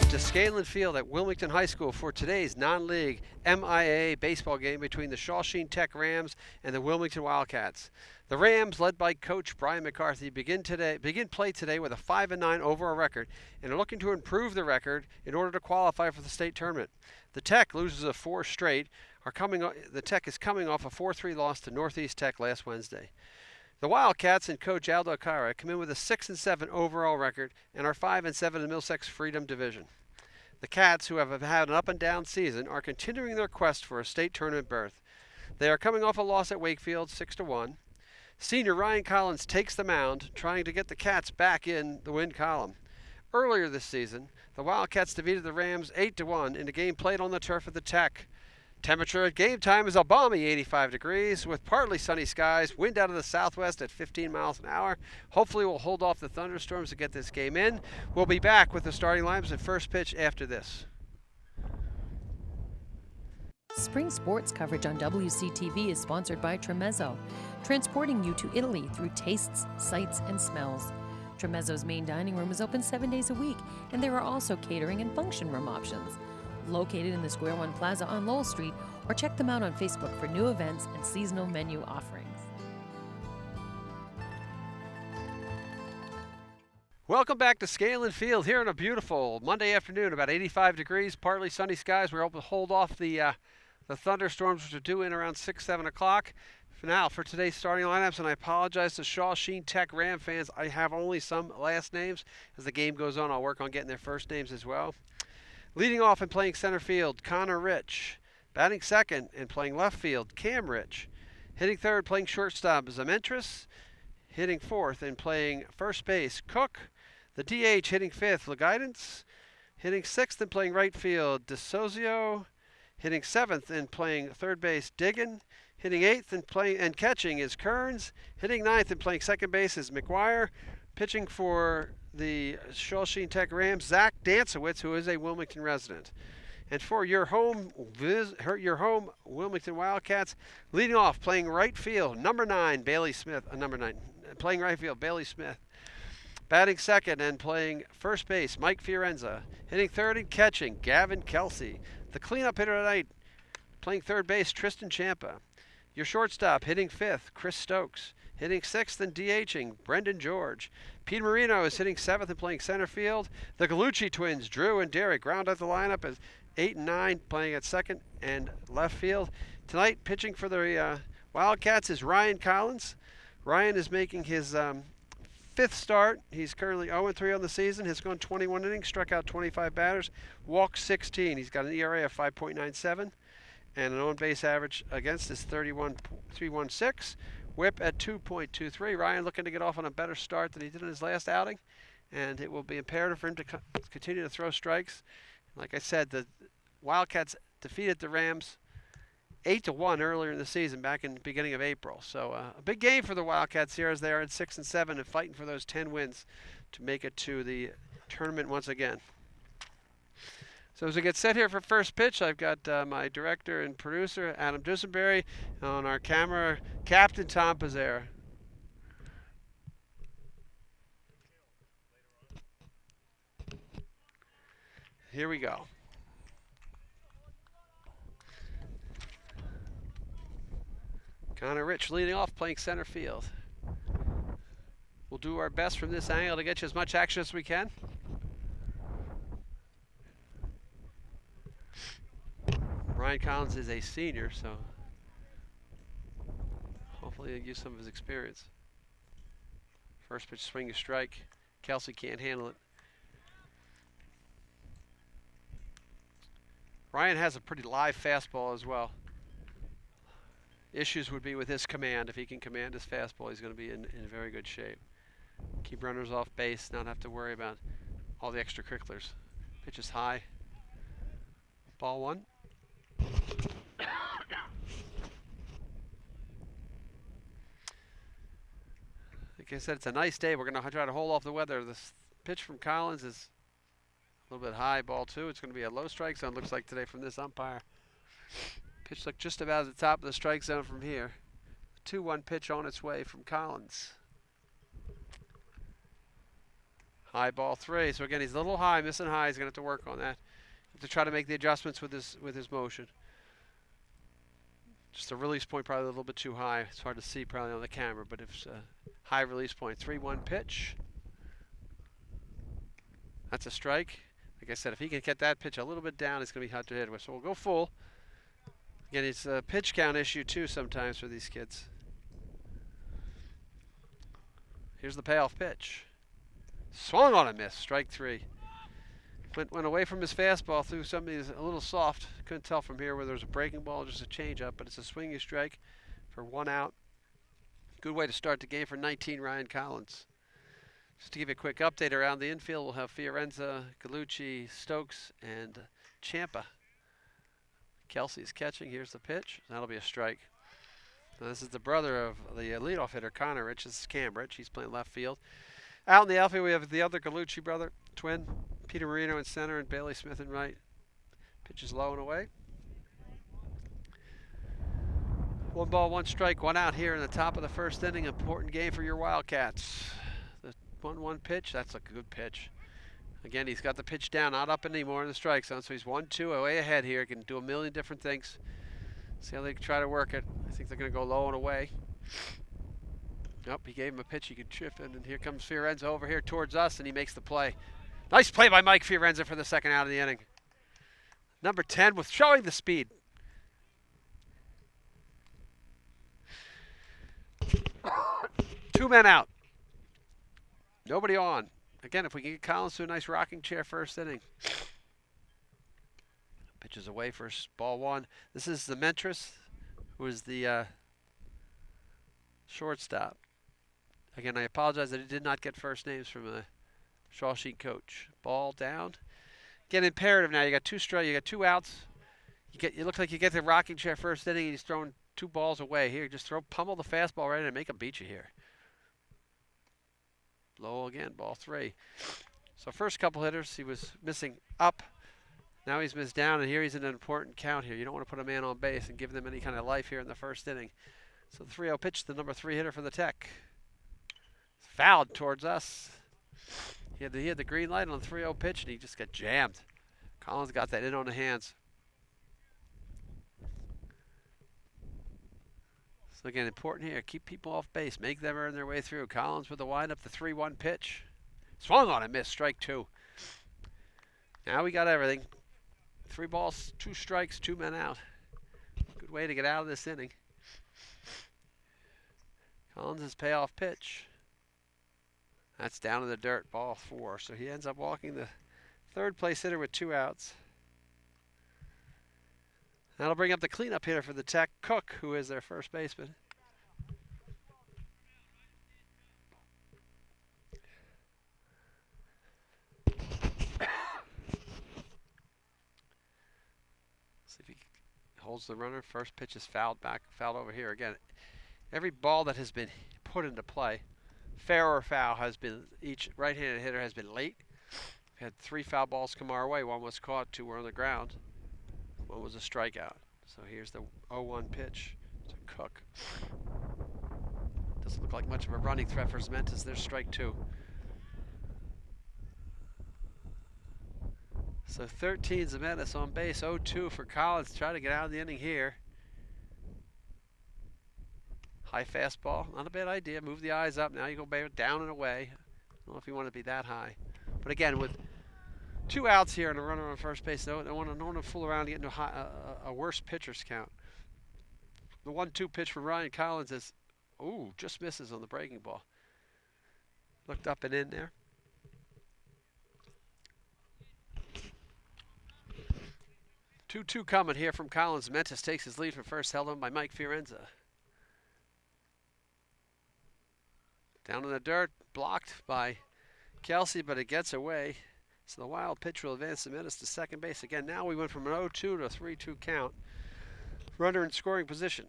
to Scanlon Field at Wilmington High School for today's non-league MIA baseball game between the Shawsheen Tech Rams and the Wilmington Wildcats. The Rams, led by coach Brian McCarthy, begin play today with a 5-9 overall record and are looking to improve the record in order to qualify for the state tournament. The Tech loses a 4 straight. The Tech is coming off a 4-3 loss to Northeast Tech last Wednesday. The Wildcats and coach Aldo Cara come in with a 6-7 overall record and are 5-7 in the Middlesex Freedom Division. The Cats, who have had an up-and-down season, are continuing their quest for a state tournament berth. They are coming off a loss at Wakefield, 6-1. Senior Ryan Collins takes the mound, trying to get the Cats back in the win column. Earlier this season, the Wildcats defeated the Rams 8-1 in a game played on the turf of the Tech. Temperature at game time is a balmy 85 degrees with partly sunny skies, wind out of the southwest at 15 miles an hour. Hopefully we'll hold off the thunderstorms to get this game in. We'll be back with the starting lineups at first pitch after this. Spring sports coverage on WCTV is sponsored by Tremezzo, transporting you to Italy through tastes, sights, and smells. Tremezzo's main dining room is open 7 days a week, and there are also catering and function room options. Located in the Square One Plaza on Lowell Street, or check them out on Facebook for new events and seasonal menu offerings. Welcome back to Scanlon Field here on a beautiful Monday afternoon, about 85 degrees, partly sunny skies. We're able to hold off the thunderstorms, which are due in around 6, 7 o'clock. For today's starting lineups, and I apologize to Shawsheen Tech Ram fans, I have only some last names. As the game goes on, I'll work on getting their first names as well. Leading off and playing center field, Connor Rich. Batting second and playing left field, Cam Rich. Hitting third, playing shortstop, Zementris. Hitting fourth and playing first base, Cook. The DH hitting fifth, Leguidance. Hitting sixth and playing right field, DeSozio. Hitting seventh and playing third base, Diggin. Hitting eighth and catching is Kearns. Hitting ninth and playing second base is McGuire. Pitching for the Shawsheen Tech Rams, Zach Dansowitz, who is a Wilmington resident. And for your home Wilmington Wildcats, leading off, playing right field, number 9, Bailey Smith. Playing right field, Bailey Smith. Batting second and playing first base, Mike Fiorenza. Hitting third and catching, Gavin Kelsey. The cleanup hitter tonight, playing third base, Tristan Champa. Your shortstop, hitting fifth, Chris Stokes. Hitting sixth and DHing, Brendan George. Pete Marino is hitting seventh and playing center field. The Gallucci twins, Drew and Derek, round out the lineup as 8 and 9, playing at second and left field. Tonight, pitching for the Wildcats is Ryan Collins. Ryan is making his 5th start. He's currently 0-3 on the season. Has gone 21 innings, struck out 25 batters, walked 16. He's got an ERA of 5.97 and an on-base average against is 316. Whip at 2.23. Ryan looking to get off on a better start than he did in his last outing, and it will be imperative for him to continue to throw strikes. Like I said, the Wildcats defeated the Rams 8-1 earlier in the season, back in the beginning of April. So a big game for the Wildcats here as they are at 6-7 and fighting for those 10 wins to make it to the tournament once again. So as we get set here for first pitch, I've got my director and producer, Adam Dusenberry, on our camera, Captain Tom Pizzera. Here we go. Connor Rich leading off, playing center field. We'll do our best from this angle to get you as much action as we can. Ryan Collins is a senior, so hopefully he'll use some of his experience. First pitch, swing, a strike. Kelsey can't handle it. Ryan has a pretty live fastball as well. Issues would be with his command. If he can command his fastball, he's going to be in very good shape. Keep runners off base, not have to worry about all the extracurriculars. Pitch is high. Ball 1. Like I said, it's a nice day. We're going to try to hold off the weather. This pitch from Collins is a little bit high, ball 2. It's going to be a low strike zone, looks like today from this umpire. Pitch looked just about at the top of the strike zone from here. 2-1 pitch on its way from Collins. High ball 3. So again, he's a little high, missing high. He's going to have to work on that to try to make the adjustments with his motion. Just the release point probably a little bit too high. It's hard to see probably on the camera, but it's a high release point. 3-1 pitch. That's a strike. Like I said, if he can get that pitch a little bit down, it's going to be hard to hit with. So we'll go full. Again, it's a pitch count issue too sometimes for these kids. Here's the payoff pitch. Swung on a miss. Strike 3. Went away from his fastball, threw something that's a little soft. Couldn't tell from here whether it was a breaking ball or just a changeup, but it's a swinging strike for 1 out. Good way to start the game for 19, Ryan Collins. Just to give you a quick update around the infield, we'll have Fiorenza, Gallucci, Stokes, and Ciampa. Kelsey's catching. Here's the pitch. That'll be a strike. Now, this is the brother of the leadoff hitter, Connor Rich. This is Cam Rich. He's playing left field. Out in the outfield, we have the other Gallucci brother, twin, Peter Marino in center and Bailey Smith in right. Pitch is low and away. 1 ball, 1 strike, 1 out here in the top of the first inning. Important game for your Wildcats. The 1-1 pitch, that's a good pitch. Again, he's got the pitch down, not up anymore in the strike zone, so he's 1-2 away ahead here. Can do a million different things. See how they try to work it. I think they're going to go low and away. Nope, he gave him a pitch he could chip in, and here comes Fiorenza over here towards us, and he makes the play. Nice play by Mike Fiorenza for the second out of the inning. Number 10 with showing the speed. Two men out. Nobody on. Again, if we can get Collins to a nice rocking chair first inning. Pitches away for ball 1. This is the Mentris, who is the shortstop. Again, I apologize that he did not get first names from the Shawsheen coach. Ball down. Again, imperative now. You got 2 strikes. You got 2 outs. It looks like you get the rocking chair first inning, and he's throwing 2 balls away. Here, just pummel the fastball right in and make him beat you here. Low again, ball 3. So first couple hitters, he was missing up. Now he's missed down, and here he's in an important count here. You don't want to put a man on base and give them any kind of life here in the first inning. So the 3-0 pitch, the number 3 hitter for the Tech. Fouled towards us. He had the green light on the 3-0 pitch, and he just got jammed. Collins got that in on the hands. So again, important here. Keep people off base. Make them earn their way through. Collins with the windup, the 3-1 pitch. Swung on and missed. Strike 2. Now we got everything. 3 balls, 2 strikes, 2 men out. Good way to get out of this inning. Collins' payoff pitch. That's down in the dirt, ball 4. So he ends up walking the 3rd place hitter with 2 outs. That'll bring up the cleanup hitter for the Tech, Cook, who is their first baseman. See if he holds the runner. First pitch is fouled over here. Again, every ball that has been put into play, fair or foul, has been, each right-handed hitter has been late. We had 3 foul balls come our way. 1 was caught, 2 were on the ground. 1 was a strikeout. So here's the 0-1 pitch to Cook. Doesn't look like much of a running threat for Zementis. There's strike 2. So 13 Zementis on base. 0-2 for Collins. Try to get out of the inning here. High fastball. Not a bad idea. Move the eyes up. Now you go down and away. I don't know if you want to be that high. But again, with 2 outs here and a runner on first base, they don't want to fool around and get into a worse pitcher's count. The 1-2 pitch from Ryan Collins is, just misses on the breaking ball. Looked up and in there. Two coming here from Collins. Mentis takes his lead from first, held on by Mike Fiorenza. Down in the dirt, blocked by Kelsey, but it gets away. So the wild pitch will advance Zementis to second base. Again, now we went from an 0-2 to a 3-2 count. Runner in scoring position.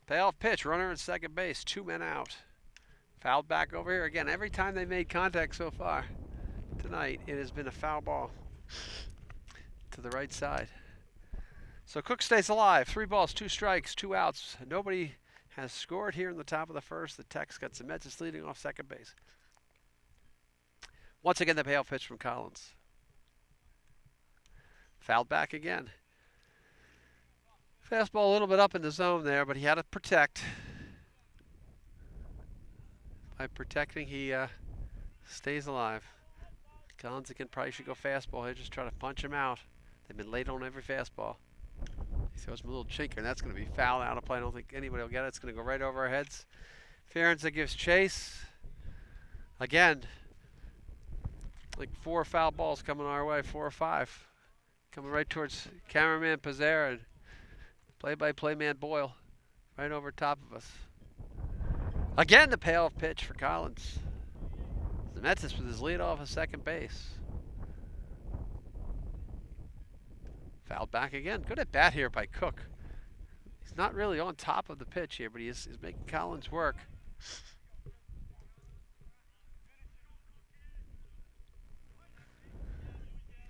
Payoff pitch, runner in second base, 2 men out. Fouled back over here. Again, every time they made contact so far tonight, it has been a foul ball to the right side. So Cook stays alive. 3 balls, 2 strikes, 2 outs. Nobody has scored here in the top of the first. The Techs got Zemetzis leading off second base. Once again, the payoff pitch from Collins. Fouled back again. Fastball a little bit up in the zone there, but he had to protect. By protecting, he stays alive. Collins again probably should go fastball here, just try to punch him out. They've been late on every fastball. He throws him a little chinker, and that's going to be foul out of play. I don't think anybody will get it. It's going to go right over our heads. Ferenza gives chase. Again, like 4 foul balls coming our way, 4 or 5. Coming right towards cameraman Pizzera and play-by-play man Boyle. Right over top of us. Again, the payoff pitch for Collins. Zemetzis with his lead off of second base. Fouled back again. Good at bat here by Cook. He's not really on top of the pitch here, but he's making Collins work.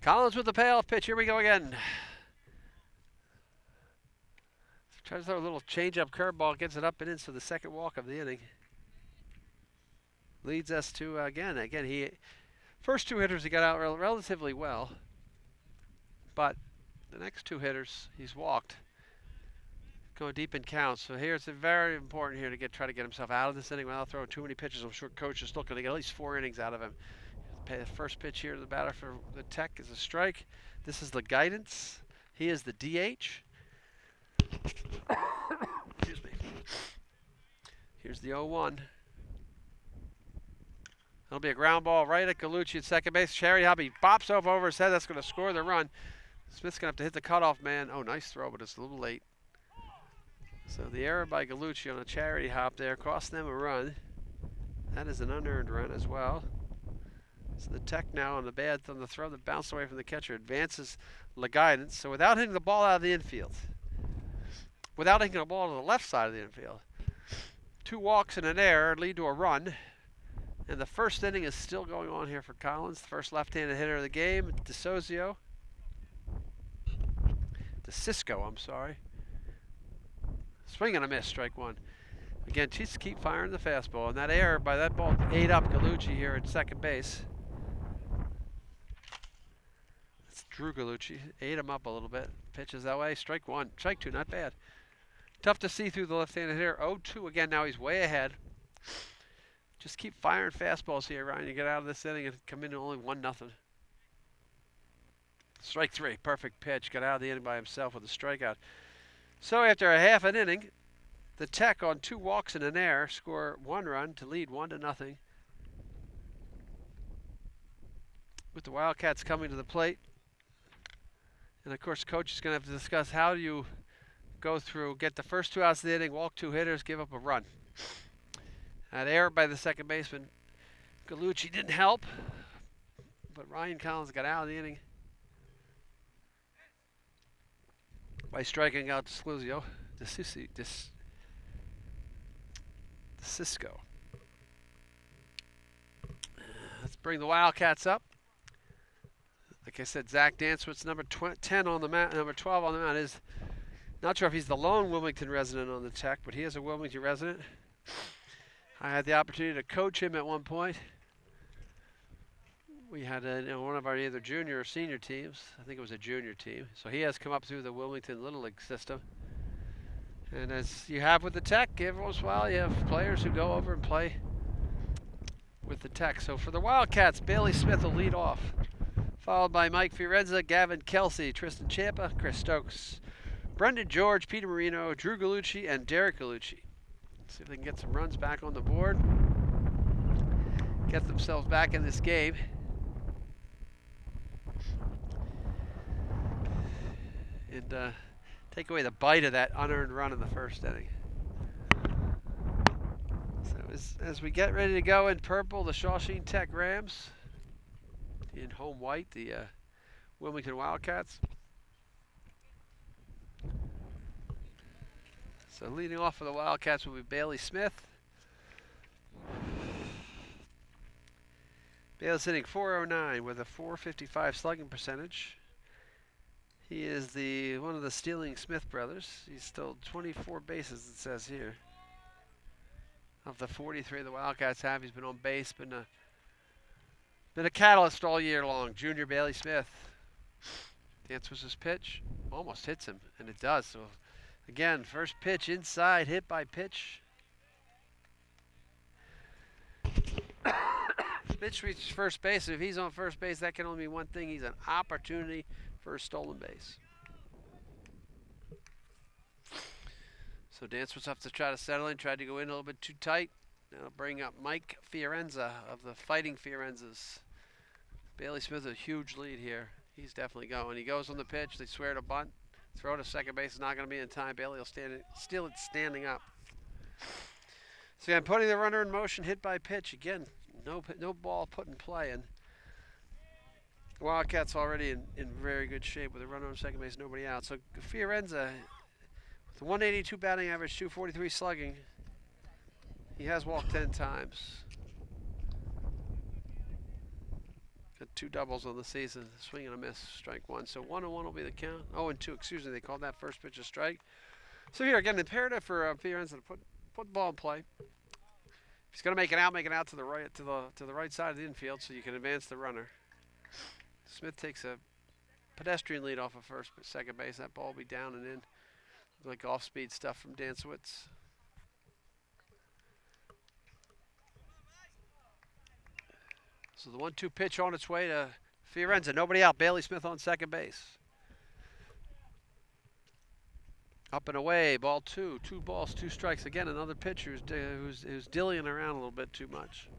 Collins with the payoff pitch. Here we go again. Tries to throw a little change-up curveball, gets it up and in, so the second walk of the inning. Leads us to, again, he first 2 hitters he got out relatively well, but the next 2 hitters he's walked, go deep in counts. So here it's very important here to try to get himself out of this inning without throwing too many pitches. I'm sure coach is looking to get at least 4 innings out of him. The first pitch here to the batter for the Tech is a strike. This is the guidance. He is the DH. Excuse me. Here's the 0-1. That'll be a ground ball right at Gallucci at second base. Charity Hobby bops over his head. That's going to score the run. Smith's going to have to hit the cutoff man. Oh, nice throw, but it's a little late. So the error by Gallucci on a charity hop there cost them a run. That is an unearned run as well. So the Tech now on the throw that bounced away from the catcher advances the guidance. So without hitting the ball out of the infield, without hitting the ball to the left side of the infield, 2 walks and an error lead to a run. And the first inning is still going on here for Collins. The first left-handed hitter of the game, DeCisco, I'm sorry. Swing and a miss, strike 1. Again, just keep firing the fastball. And that error by that ball ate up Gallucci here at second base. It's Drew Gallucci. Ate him up a little bit. Pitches that way. Strike 1. Strike 2, not bad. Tough to see through the left-handed hitter. 0-2 again. Now he's way ahead. Just keep firing fastballs here, Ryan. You get out of this inning and come in only 1-0. Strike 3. Perfect pitch. Got out of the inning by himself with a strikeout. So after a half an inning, the Tech on 2 walks and an error score 1 run to lead 1-0. With the Wildcats coming to the plate. And of course, coach is going to have to discuss how do you go through, get the first 2 outs of the inning, walk 2 hitters, give up a run. That error by the second baseman, Gallucci, didn't help, but Ryan Collins got out of the inning by striking out DeCisco. Let's bring the Wildcats up. Like I said, Zach Danswitz's number 10 on the mound, number 12 on the mound. Is not sure if he's the lone Wilmington resident on the Tech, but he is a Wilmington resident. I had the opportunity to coach him at one point. We had one of our either junior or senior teams. I think it was a junior team. So he has come up through the Wilmington Little League system. And as you have with the Tech, every once in a while you have players who go over and play with the Tech. So for the Wildcats, Bailey Smith will lead off, followed by Mike Fiorenza, Gavin Kelsey, Tristan Champa, Chris Stokes, Brendan George, Peter Marino, Drew Gallucci, and Derek Gallucci. See if they can get some runs back on the board, get themselves back in this game. And take away the bite of that unearned run in the first inning. So as we get ready to go in purple, the Shawsheen Tech Rams. In home white, the Wilmington Wildcats. So leading off for the Wildcats will be Bailey Smith. Bailey's hitting .409 with a .455 slugging percentage. He is one of the stealing Smith brothers. He's stole 24 bases, it says here. Of the 43 the Wildcats have, he's been on base, been a catalyst all year long. Junior Bailey Smith. Dance was his pitch. Almost hits him, and it does. So, again, first pitch inside, hit by pitch. Pitch reaches first base. If he's on first base, that can only mean one thing. He's an opportunity for a stolen base. So Dance was up to try to settle in, tried to go in a little bit too tight. That'll bring up Mike Fiorenza of the Fighting Fiorenzas. Bailey Smith has a huge lead here. He's definitely going. He goes on the pitch. They swear to bunt. Throw to second base is not going to be in time. Bailey will steal it standing up. So again, putting the runner in motion, hit by pitch. Again, no ball put in play. And Wildcats already in very good shape with a runner on second base, nobody out. So Fiorenza, with a 182 batting average, 243 slugging, he has walked 10 times. Got 2 doubles on the season. Swing and a miss, strike 1. So 1-1 will be the count. 0-2, excuse me. They called that first pitch a strike. So here again, imperative for Fiorenza to put the ball in play. If he's going to make it out to the right side of the infield, so you can advance the runner. Smith takes a pedestrian lead off of second base. That ball will be down and in, like off-speed stuff from Danswitz. So the 1-2 pitch on its way to Fiorenza. Nobody out. Bailey Smith on second base. Up and away. Ball 2. 2 balls, 2 strikes. Again, another pitcher who's dillying around a little bit too much.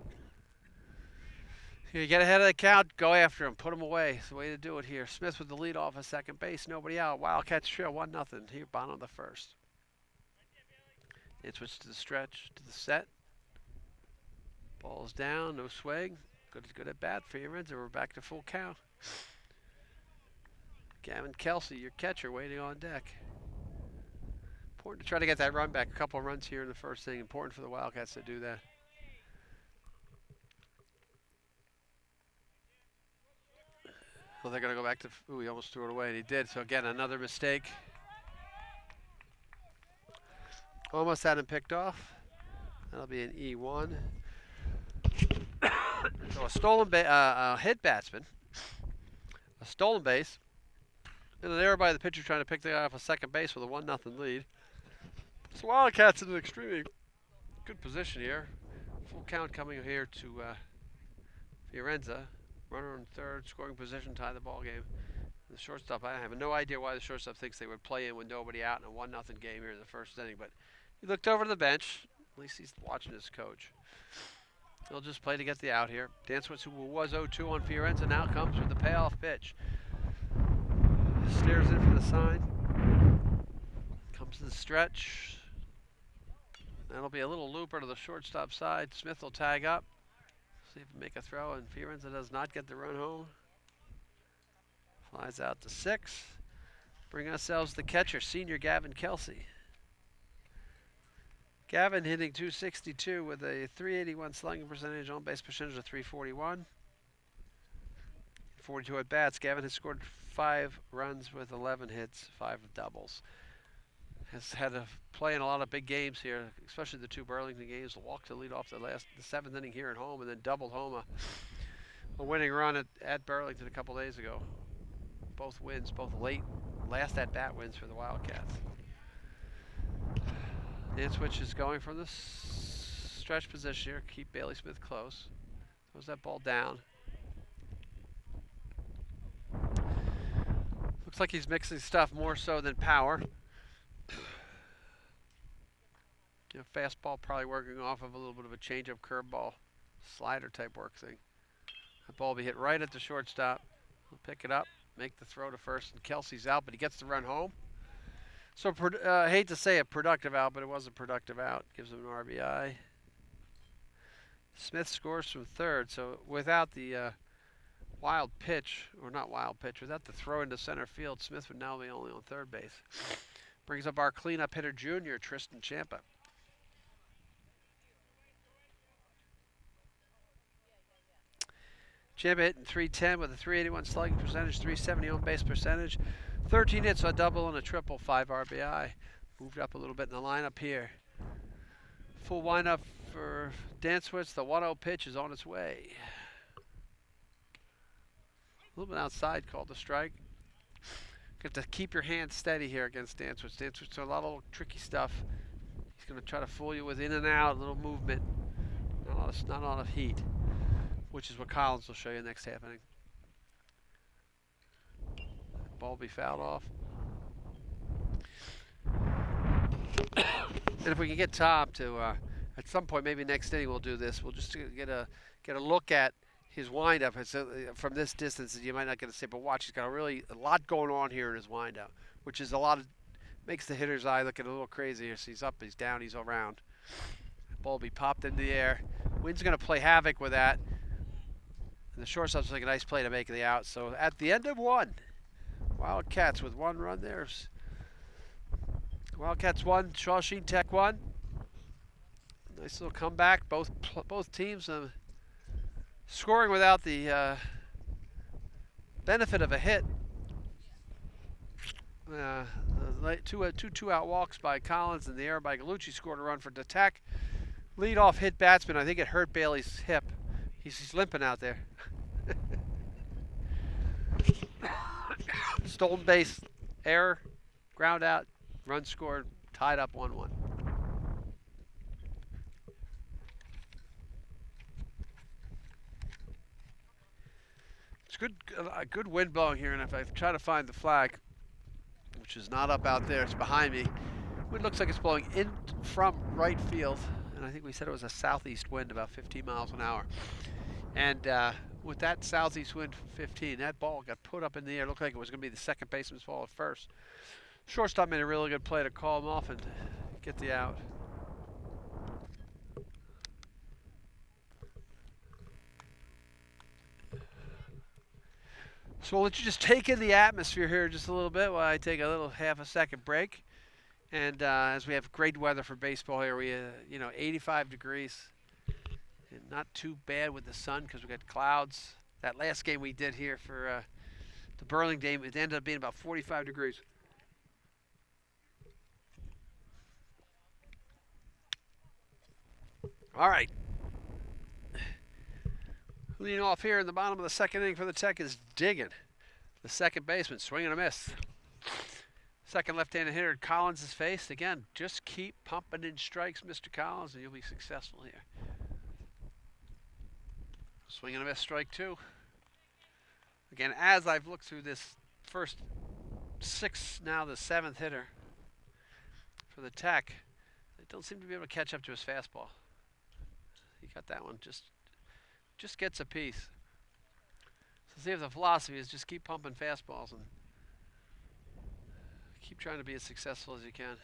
You get ahead of the count, go after him. Put him away. It's the way to do it here. Smith with the lead off of second base. Nobody out. Wildcats trail 1-0. Here, bottom of the first. They switch to the stretch, to the set. Ball's down. No swing. Good at bat for Fiorenza. We're back to full count. Gavin Kelsey, your catcher, waiting on deck. Important to try to get that run back. A couple of runs here in the first inning. Important for the Wildcats to do that. Well, they're going to go back to. Ooh, he almost threw it away, and he did. So again, another mistake. Almost had him picked off. That'll be an E1. So a stolen hit batsman, a stolen base, and an error by the pitcher trying to pick the guy off a second base with a 1-0 lead. So Wildcats in an extremely good position here. Full count coming here to Fiorenza. Runner on third, scoring position, tie the ball game. The shortstop, I have no idea why the shortstop thinks they would play in with nobody out in a 1-0 game here in the first inning, but he looked over to the bench. At least he's watching his coach. He'll just play to get the out here. Danswitz, who was 0-2 on Fiorenza, now comes with the payoff pitch. Stares in for the sign. Comes to the stretch. That'll be a little looper to the shortstop side. Smith will tag up. See if he can make a throw, and Fiorenza does not get the run home. Flies out to 6. Bring ourselves the catcher, senior Gavin Kelsey. Gavin hitting .262 with a .381 slugging percentage, on base percentage of .341. 42 at bats. Gavin has scored 5 runs with 11 hits, 5 doubles. Has had to play in a lot of big games here, especially the 2 Burlington games. Walked to lead off the 7th inning here at home, and then doubled home a winning run at Burlington a couple days ago. Both wins, both last at-bat wins for the Wildcats. Danswitz is going from the stretch position here. Keep Bailey Smith close. Throws that ball down. Looks like he's mixing stuff more so than power. Fastball probably working off of a little bit of a changeup, curveball, slider type work thing. That ball will be hit right at the shortstop. He'll pick it up, make the throw to first, and Kelsey's out, but he gets the run home. So I hate to say a productive out, but it was a productive out. Gives him an RBI. Smith scores from third, so without the wild pitch, or not wild pitch, without the throw into center field, Smith would now be only on third base. Brings up our cleanup hitter junior, Tristan Champa. Champa hitting .310 with a .381 slugging percentage, .370 on base percentage. 13 hits, a double and a triple, 5 RBI. Moved up a little bit in the lineup here. Full windup for Dantzwitz. The 1-0 pitch is on its way. A little bit outside, called the strike. Got to keep your hand steady here against Dantzwitz. Dantzwitz does a lot of tricky stuff. He's going to try to fool you with in and out, a little movement. Not a lot of heat, which is what Collins will show you next half inning. Ball will be fouled off. And if we can get Tom to, at some point, maybe next inning we'll do this. We'll just get a look at his windup. From this distance, you might not get to see, but watch, he's got a lot going on here in his windup, which is makes the hitter's eye look a little crazier. So he's up, he's down, he's around. Ball will be popped into the air. Wind's going to play havoc with that. And the shortstop's like a nice play to make the out. So at the end of one, Wildcats with 1 run there. Wildcats 1, Shawsheen Tech 1. Nice little comeback. Both teams scoring without the benefit of a hit. Two out walks by Collins and the error by Gallucci scored a run for the Tech. Lead-off hit batsman. I think it hurt Bailey's hip. He's limping out there. Stolen base, error, ground out, run scored, tied up 1-1. It's a good wind blowing here, and if I try to find the flag, which is not up out there, it's behind me. Wind looks like it's blowing in from right field, and I think we said it was a southeast wind, about 15 miles an hour. And with that southeast wind from 15, that ball got put up in the air. It looked like it was going to be the second baseman's ball at first. Shortstop made a really good play to call him off and get the out. So we'll let you just take in the atmosphere here just a little bit while I take a little half a second break. And as we have great weather for baseball here, we 85 degrees. And not too bad with the sun because we got clouds. That last game we did here for the Burlington game, it ended up being about 45 degrees. All right. Leading off here in the bottom of the second inning for the Tech is Diggin, the second baseman, swinging a miss. Second left-handed hitter, Collins is faced. Again, just keep pumping in strikes, Mr. Collins, and you'll be successful here. Swinging a miss, strike 2. Again, as I've looked through this first 6, now the 7th hitter for the Tech, they don't seem to be able to catch up to his fastball. He got that one, just gets a piece. So see if the philosophy is just keep pumping fastballs and keep trying to be as successful as you can.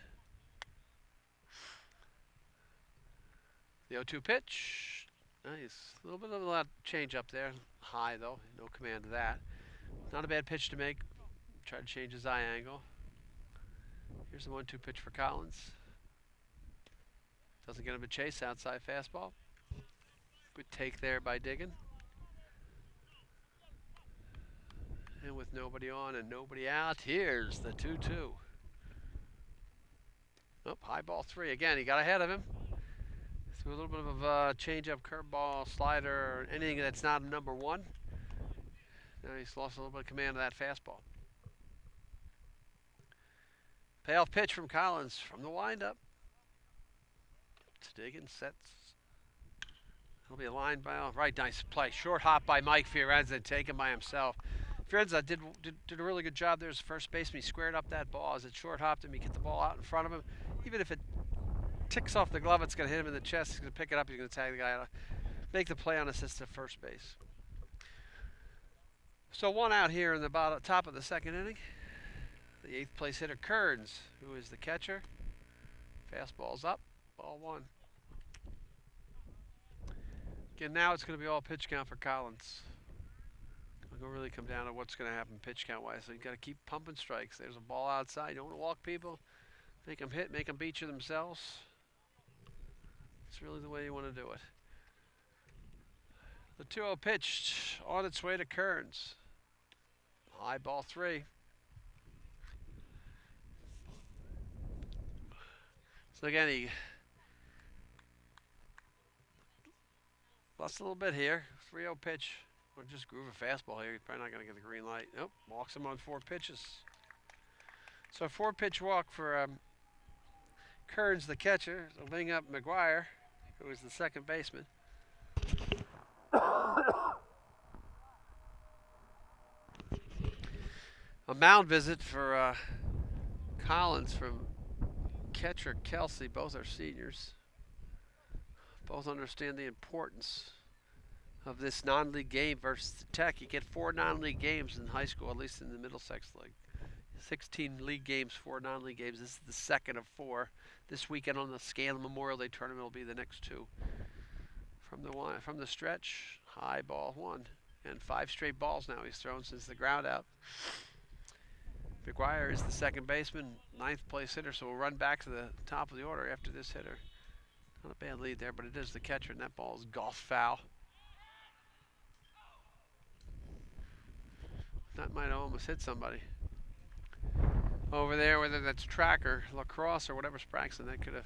The 0-2 pitch. Nice. A little bit of a change up there. High, though. No command of that. Not a bad pitch to make. Try to change his eye angle. Here's the 1-2 pitch for Collins. Doesn't get him a chase. Outside fastball. Good take there by Diggin. And with nobody on and nobody out, here's the 2-2. Oh, high ball 3. Again, he got ahead of him. Threw a little bit of a change-up, curveball, slider, anything that's not a number 1. Now he's lost a little bit of command of that fastball. Payoff pitch from Collins from the windup. Diggin sets. It'll be a line by right. Nice play. Short hop by Mike Fiorenza, taken by himself. Fiorenza did a really good job there as first baseman. He squared up that ball as it short hopped him. He get the ball out in front of him. Even if it ticks off the glove, it's going to hit him in the chest. He's going to pick it up. He's going to tag the guy out. Make the play on assist at first base. So 1 out here in the top of the second inning. The 8th place hitter, Kearns, who is the catcher. Fastball's up. Ball 1. Again, now it's going to be all pitch count for Collins. It'll really come down to what's going to happen pitch count-wise. So you got to keep pumping strikes. There's a ball outside. You don't want to walk people. Make them hit. Make them beat you themselves. It's really the way you want to do it. The 2-0 pitch on its way to Kearns. High ball 3. So again, he lost a little bit here. 3-0 pitch. Or just groove a fastball here. He's probably not going to get the green light. Nope, walks him on 4 pitches. So 4-pitch walk for Kearns, the catcher. So bring up McGuire, who is the second baseman. A mound visit for Collins from catcher Kelsey. Both are seniors. Both understand the importance of this non-league game versus Tech. You get 4 non-league games in high school, at least in the Middlesex League. 16 league games, 4 non-league games. This is the second of 4. This weekend on the Scanlon Memorial Day tournament will be the next 2. From the stretch, high ball 1. And 5 straight balls now he's thrown since the ground out. McGuire is the second baseman, 9th place hitter, so we'll run back to the top of the order after this hitter. Not a bad lead there, but it is the catcher, and that ball is golf foul. That might have almost hit somebody. Over there, whether that's track or lacrosse or whatever Spraxton, that could have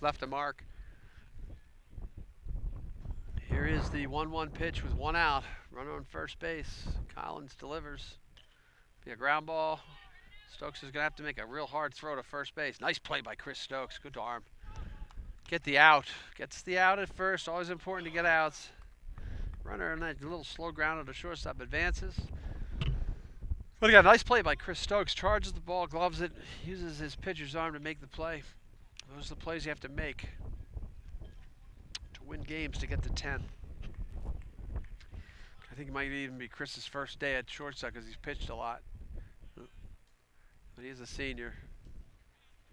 left a mark. Here is the 1-1 pitch with 1 out. Runner on first base. Collins delivers. Be a ground ball. Stokes is going to have to make a real hard throw to first base. Nice play by Chris Stokes. Good arm. Get the out. Gets the out at first. Always important to get outs. Runner on that little slow ground to shortstop advances. But again, nice play by Chris Stokes. Charges the ball, gloves it, uses his pitcher's arm to make the play. Those are the plays you have to make to win games to get to 10. I think it might even be Chris's first day at shortstop because he's pitched a lot. But he's a senior.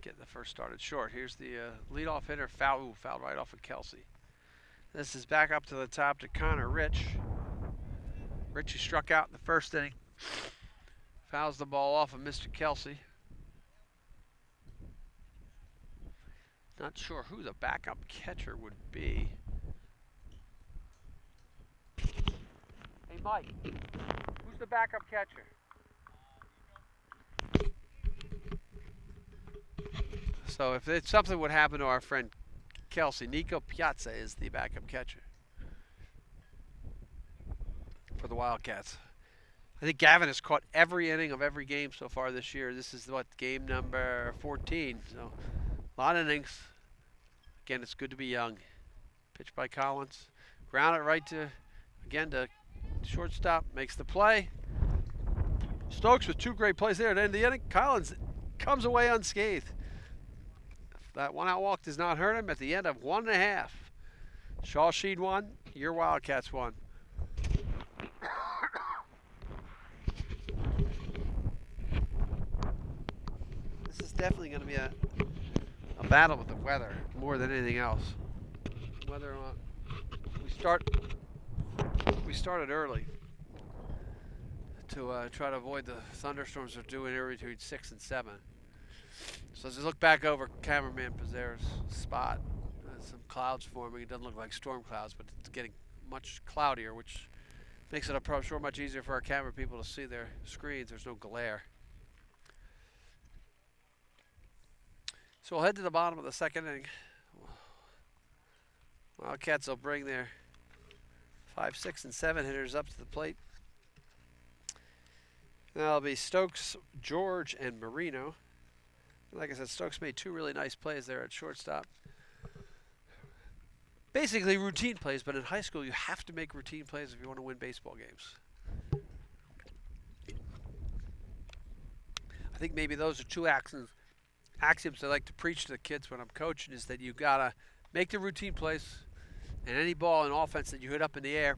Getting the first start at short. Here's the leadoff hitter, fouled right off of Kelsey. This is back up to the top to Connor Rich. Richie struck out in the first inning. Fouls the ball off of Mr. Kelsey. Not sure who the backup catcher would be. Hey, Mike, who's the backup catcher? So if something would happen to our friend Kelsey, Nico Piazza is the backup catcher for the Wildcats. I think Gavin has caught every inning of every game so far this year. This is game number 14. So a lot of innings. Again, it's good to be young. Pitch by Collins. Ground it right to shortstop. Makes the play. Stokes with 2 great plays there at the end of the inning. Collins comes away unscathed. That 1-out walk does not hurt him at the end of 1.5. Shawsheen won. Your Wildcats won. This is definitely going to be a battle with the weather more than anything else. Whether or not we started early to try to avoid the thunderstorms that are due in here between 6 and 7. So as I look back over cameraman Pizarro's spot, some clouds forming. It doesn't look like storm clouds, but it's getting much cloudier, which makes it, I'm sure, much easier for our camera people to see their screens. There's no glare. So we'll head to the bottom of the second inning. Wildcats will bring their 5, 6, and 7 hitters up to the plate. That'll be Stokes, George, and Marino. Like I said, Stokes made 2 really nice plays there at shortstop. Basically routine plays, but in high school you have to make routine plays if you want to win baseball games. I think maybe those are 2 axioms I like to preach to the kids when I'm coaching, is that you got to make the routine plays, and any ball in offense that you hit up in the air,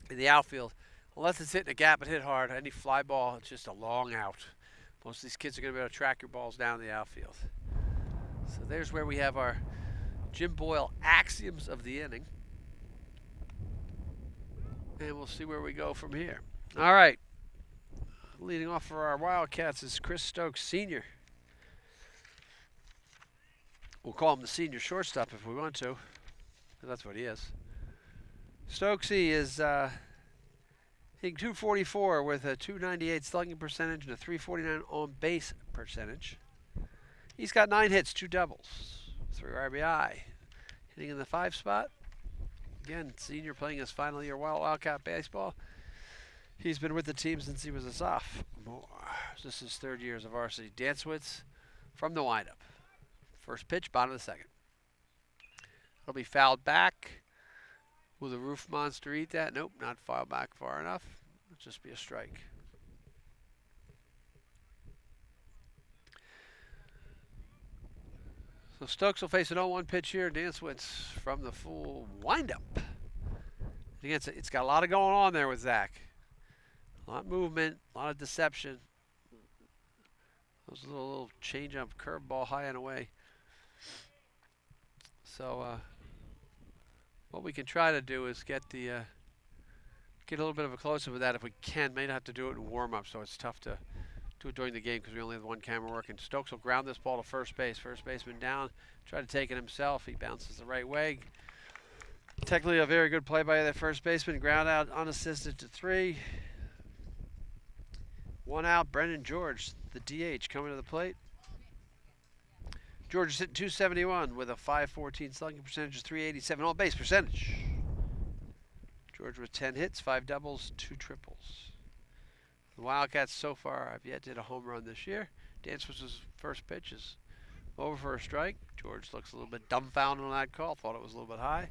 in the outfield, unless it's hitting a gap and hit hard, any fly ball, it's just a long out. Most of these kids are going to be able to track your balls down the outfield. So there's where we have our Jim Boyle axioms of the inning. And we'll see where we go from here. All right. Leading off for our Wildcats is Chris Stokes, senior. We'll call him the senior shortstop if we want to, because that's what he is. Stokesy is hitting .244 with a .298 slugging percentage and a .349 on base percentage. He's got 9 hits, 2 doubles, 3 RBI. Hitting in the 5 spot. Again, senior playing his final year Wildcat baseball. He's been with the team since he was a sophomore. This is 3rd year as a varsity. Dantzwitz from the windup. First pitch, bottom of the 2nd. It'll be fouled back. Will the roof monster eat that? Nope, not fouled back far enough. It'll just be a strike. So Stokes will face an 0-1 pitch here. Dantzwitz from the full windup. Again, it's got a lot of going on there with Zach. A lot of movement, a lot of deception. Those little change-up curveball high and away. So what we can try to do is get a little bit of a close-up with that if we can. May not have to do it in warm-up, so it's tough to do it during the game because we only have one camera working. Stokes will ground this ball to first base. First baseman down, try to take it himself. He bounces the right way. Technically a very good play by the first baseman. Ground out unassisted to 3. 1 out. Brendan George, the DH, coming to the plate. George is hitting .271 with a .514 slugging percentage, .387 on base percentage. George with 10 hits, 5 doubles, 2 triples. The Wildcats so far have yet to hit a home run this year. Dantzwitz's first pitch is over for a strike. George looks a little bit dumbfounded on that call. Thought it was a little bit high.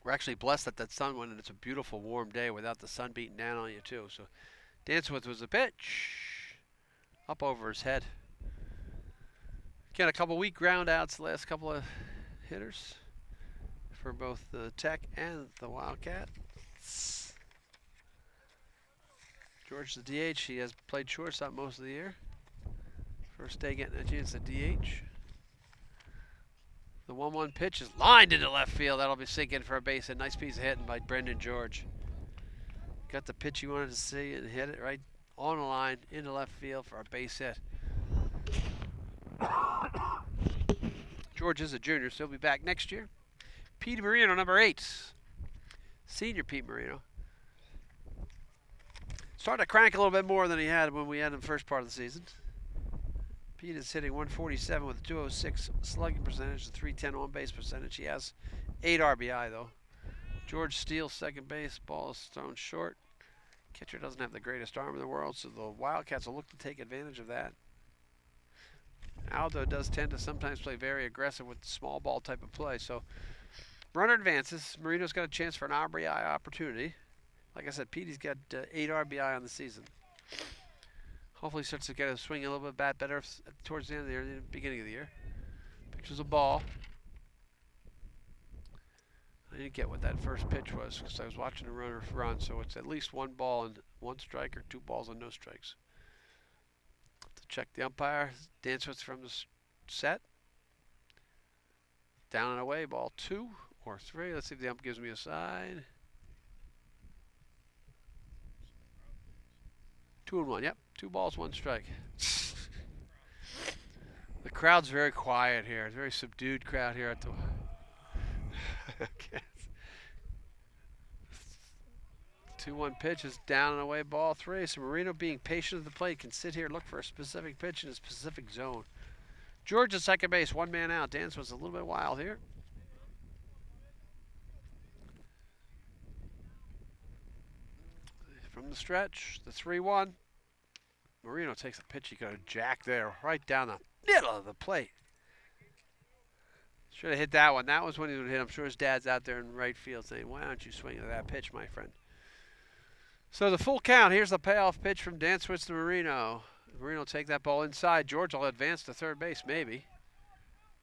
We're actually blessed that sun went, and it's a beautiful warm day without the sun beating down on you too. So Dantzwitz was a pitch up over his head. Again, a couple weak ground outs the last couple of hitters for both the Tech and the Wildcat. George the DH, he has played shortstop most of the year. First day getting a chance at DH. The 1-1 pitch is lined into left field. That'll be sinking for a base hit. Nice piece of hitting by Brendan George. Got the pitch he wanted to see and hit it right on the line into left field for a base hit. George is a junior, so he'll be back next year. Pete Marino, number 8. Senior Pete Marino. Starting to crank a little bit more than he had when we had him first part of the season. Pete is hitting .147 with a .206 slugging percentage, a .310 on base percentage. He has 8 RBI though. George steals second base. Ball is thrown short. Catcher doesn't have the greatest arm in the world, so the Wildcats will look to take advantage of that. Aldo does tend to sometimes play very aggressive with small ball type of play. So runner advances. Marino's got a chance for an RBI opportunity. Like I said, Petey's got 8 RBI on the season. Hopefully he starts to get a swing a little bit better towards the end of the year, the beginning of the year. Pitches a ball. I didn't get what that first pitch was because I was watching the runner run, so it's at least 1 ball and 1 strike or 2 balls and no strikes. To check the umpire, Dantzwitz from the set. Down and away, ball 2 or 3. Let's see if the ump gives me a sign. 2-1, yep. 2 balls, 1 strike. The crowd's very quiet here. It's a very subdued crowd here at the... Okay. 2-1 pitch is down and away, ball 3. So Marino, being patient at the plate, can sit here and look for a specific pitch in a specific zone. George at second base, 1 man out. Dance was a little bit wild here. From the stretch, the 3-1. Marino takes a pitch. He got a jack there right down the middle of the plate. Should have hit that one. That was when he would hit. I'm sure his dad's out there in right field saying, why aren't you swinging at that pitch, my friend? So the full count. Here's the payoff pitch from Dantzwitz to Marino. Marino will take that ball inside. George will advance to third base, maybe.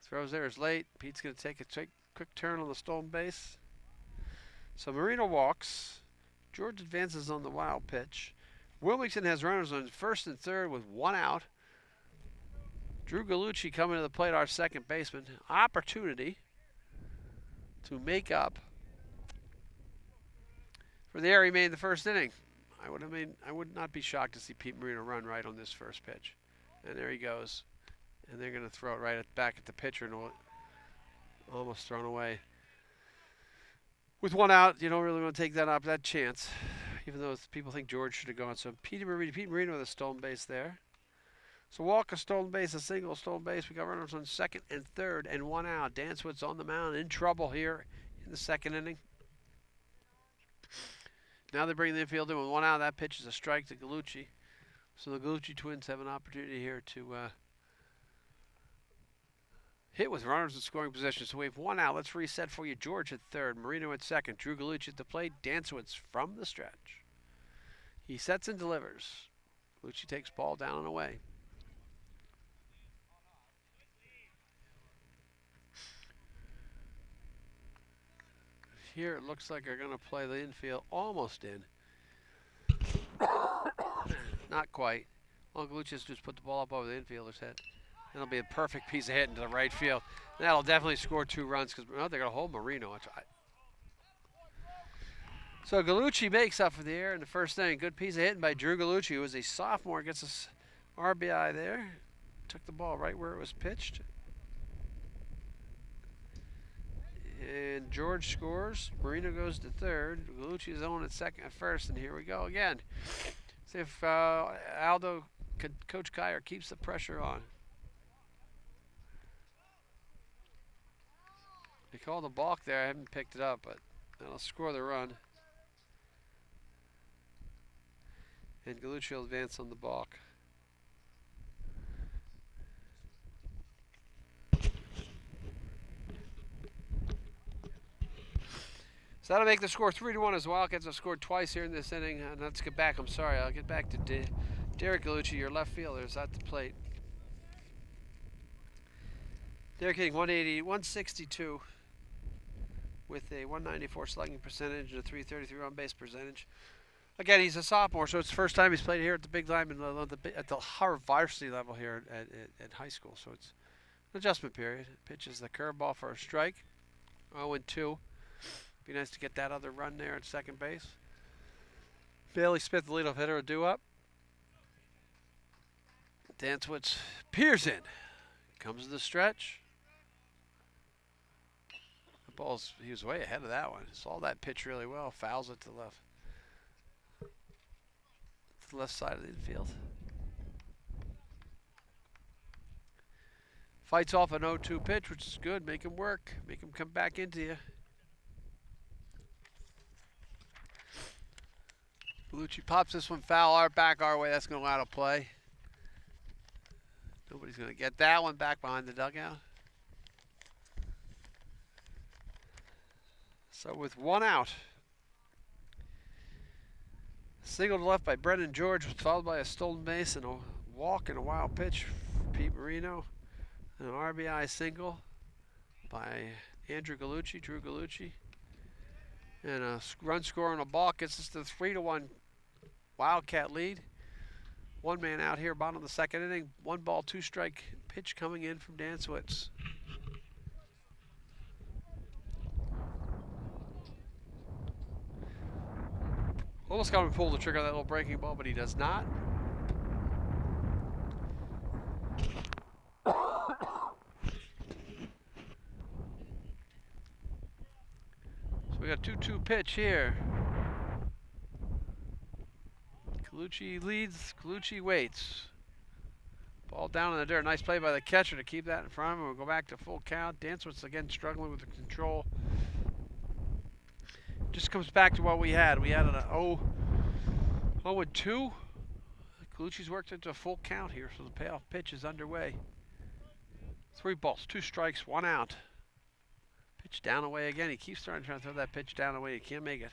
Throws there is late. Pete's going to take a quick turn on the stolen base. So Marino walks. George advances on the wild pitch. Wilmington has runners on first and third with 1 out. Drew Gallucci coming to the plate, our second baseman. Opportunity to make up for the error he made in the first inning. I would not be shocked to see Pete Marino run right on this first pitch. And there he goes. And they're going to throw it right back at the pitcher and almost thrown away. With 1 out, you don't really want to take that chance. even though people think George should have gone. So Pete Marino with a stolen base there. So walk, a stolen base, a single, stolen base. We got runners on second and third and 1 out. Dancewood's on the mound, in trouble here in the second inning. Now they bring the infield in with 1 out. That pitch is a strike to Gallucci. So the Gallucci twins have an opportunity here to hit with runners in scoring position. So we have 1 out. Let's reset for you. George at third, Marino at second, Drew Gallucci at the plate. Dancewood's from the stretch. He sets and delivers. Gallucci takes ball down and away. Here it looks like they're going to play the infield almost in. Not quite. Well, Gallucci just put the ball up over the infielder's head. That'll be a perfect piece of hit into the right field. That'll definitely score 2 runs because they're going to hold Marino. So Gallucci makes up for the air in the first inning. Good piece of hitting by Drew Gallucci, who is a sophomore. Gets us RBI there. Took the ball right where it was pitched. And George scores. Marino goes to third. Gallucci is on at second and first. And here we go again. See if Coach Kyer keeps the pressure on. They called a balk there. I haven't picked it up, but that'll score the run. And Gallucci will advance on the balk. So that'll make the score 3-1 as Wildcats have scored twice here in this inning. And let's get back. I'm sorry. I'll get back to Derek Gallucci, your left fielder, is at the plate. Derek hitting 162 with a 194 slugging percentage and a 333 on base percentage. Again, he's a sophomore, so it's the first time he's played here at the big time at the Harvard varsity level here at high school. So it's an adjustment period. Pitches the curveball for a strike. 0-2. Be nice to get that other run there at second base. Bailey Smith, the leadoff hitter, will do up. Dancewood peers in. Comes to the stretch. The ball's, he was way ahead of that one. Saw that pitch really well. Fouls it to the left. To the left side of the infield. Fights off an 0-2 pitch, which is good. Make him work. Make him come back into you. Gallucci pops this one foul back our way. That's going to go out of play. Nobody's going to get that one back behind the dugout. So with 1 out, single to left by Brendan George, followed by a stolen base and a walk and a wild pitch for Pete Marino. And an RBI single by Andrew Gallucci, Drew Gallucci. And a run score on a balk gets us to the 3-1 Wildcat lead. 1 man out here, bottom of the second inning. 1 ball, 2 strike pitch coming in from Dancewood. Almost got him to pull the trigger on that little breaking ball, but he does not. So we got 2-2 pitch here. Gallucci leads, Gallucci waits. Ball down in the dirt. Nice play by the catcher to keep that in front of him. We'll go back to full count. Dancewood's again struggling with the control. Just comes back to what we had. We had an 0-2. Gallucci's worked into a full count here, so the payoff pitch is underway. 3 balls, 2 strikes, 1 out. Pitch down away again. He keeps trying to throw that pitch down away. He can't make it.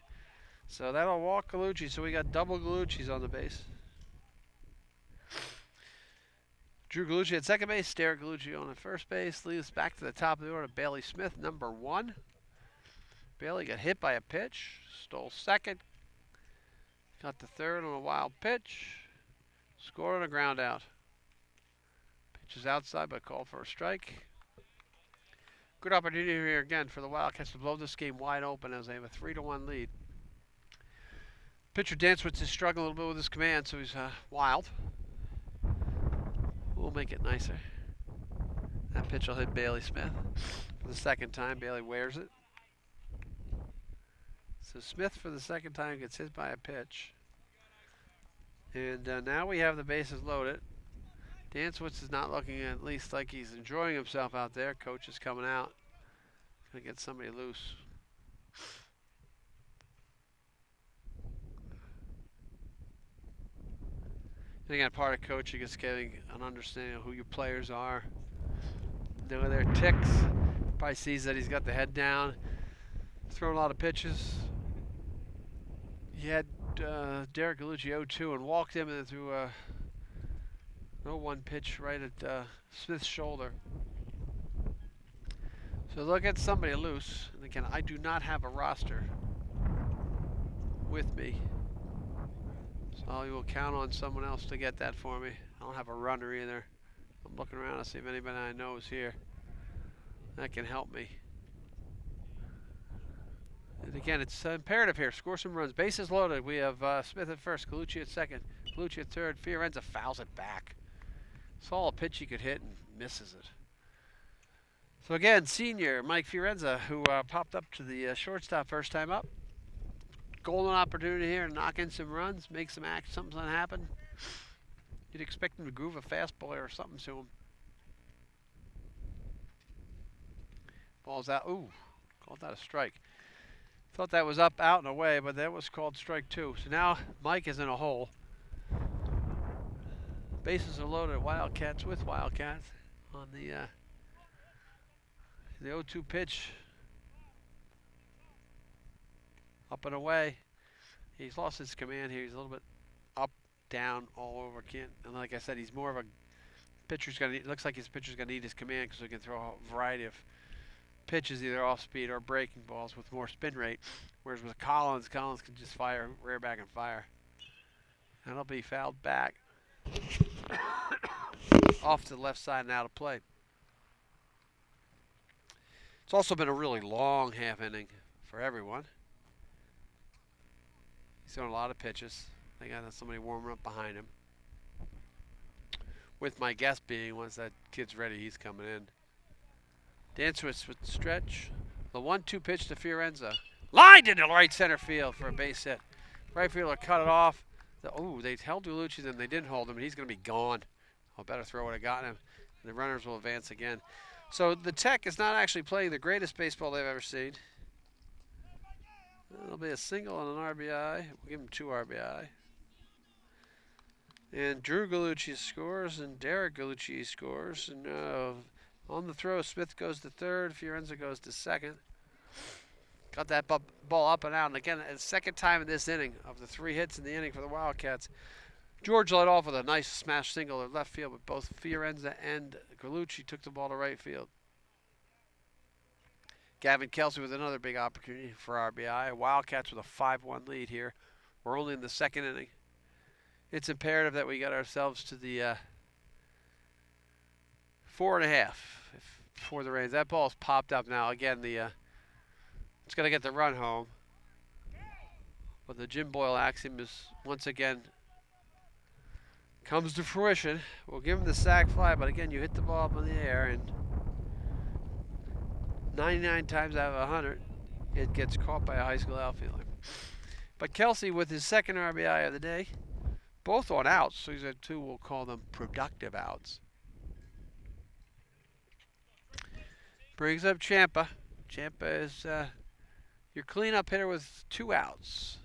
So that'll walk Gallucci. So we got double Gallucci's on the base. Drew Gallucci at second base. Derek Gallucci on at first base. Leads us back to the top of the order. Bailey Smith, number 1. Bailey got hit by a pitch. Stole second. Got the third on a wild pitch. Scored on a ground out. Pitch is outside but called for a strike. Good opportunity here again for the Wildcats to blow this game wide open as they have a 3-1 lead. Pitcher Dancewood is struggling a little bit with his command, so he's wild. We'll make it nicer. That pitch will hit Bailey Smith for the second time. Bailey wears it. So Smith for the second time gets hit by a pitch. And now we have the bases loaded. Dantzwitz is not looking at least like he's enjoying himself out there. Coach is coming out. Gonna get somebody loose. And again, part of coaching is getting an understanding of who your players are. Know their ticks. Probably sees that he's got the head down, throwing a lot of pitches. He had Derek Gallucci 0-2 and walked him, and then threw a 0-1 pitch right at Smith's shoulder. So they'll get somebody loose. And again, I do not have a roster with me. So I will count on someone else to get that for me. I don't have a runner either. I'm looking around to see if anybody I know is here that can help me. And again, it's imperative here. Score some runs. Bases loaded. We have Smith at first, Gallucci at second, Gallucci at third. Fiorenza fouls it back. Saw a pitch he could hit and misses it. So again, senior Mike Fiorenza, who popped up to the shortstop first time up. Golden opportunity here to knock in some runs, make some action, something's gonna happen. You'd expect him to groove a fastball or something to him. Ball's out. Ooh, called that a strike. Thought that was up, out, and away, but that was called strike 2. So now Mike is in a hole. Bases are loaded at Wildcats with Wildcats on the 0-2 pitch. Up and away. He's lost his command here. He's a little bit up, down, all over. And like I said, he's more of a pitcher's gonna. Looks like his pitcher's gonna need his command because he can throw a variety of pitches, either off speed or breaking balls with more spin rate. Whereas with Collins can just fire, rear back and fire. That'll be fouled back off to the left side and out of play. It's also been a really long half inning for everyone. He's throwing a lot of pitches. They got somebody warming up behind him. With my guess being, once that kid's ready, he's coming in. Dantzwitz with the stretch. The 1-2 pitch to Fiorenza. Lined into right center field for a base hit. Right fielder cut it off. They held Gallucci, then they didn't hold him, and he's going to be gone. A better throw would have gotten him. And the runners will advance again. So the Tech is not actually playing the greatest baseball they've ever seen. It'll be a single and an RBI. We'll give him 2 RBI. And Drew Gallucci scores, and Derek Gallucci scores. And on the throw, Smith goes to third. Fiorenza goes to second. Got that ball up and out. And again, the second time in this inning of the 3 hits in the inning for the Wildcats. George led off with a nice smash single at left field, but both Fiorenza and Gallucci took the ball to right field. Gavin Kelsey with another big opportunity for RBI. Wildcats with a 5-1 lead here. We're only in the second inning. It's imperative that we get ourselves to the 4.5 before the Rains. That ball's popped up now. Again, it's going to get the run home. But the Jim Boyle axiom is once again comes to fruition. We'll give him the sac fly, but again, you hit the ball up in the air, and 99 times out of 100, it gets caught by a high school outfielder. But Kelsey with his second RBI of the day, both on outs, so these are 2, we'll call them productive outs. Brings up Ciampa. Ciampa is your cleanup hitter with 2 outs.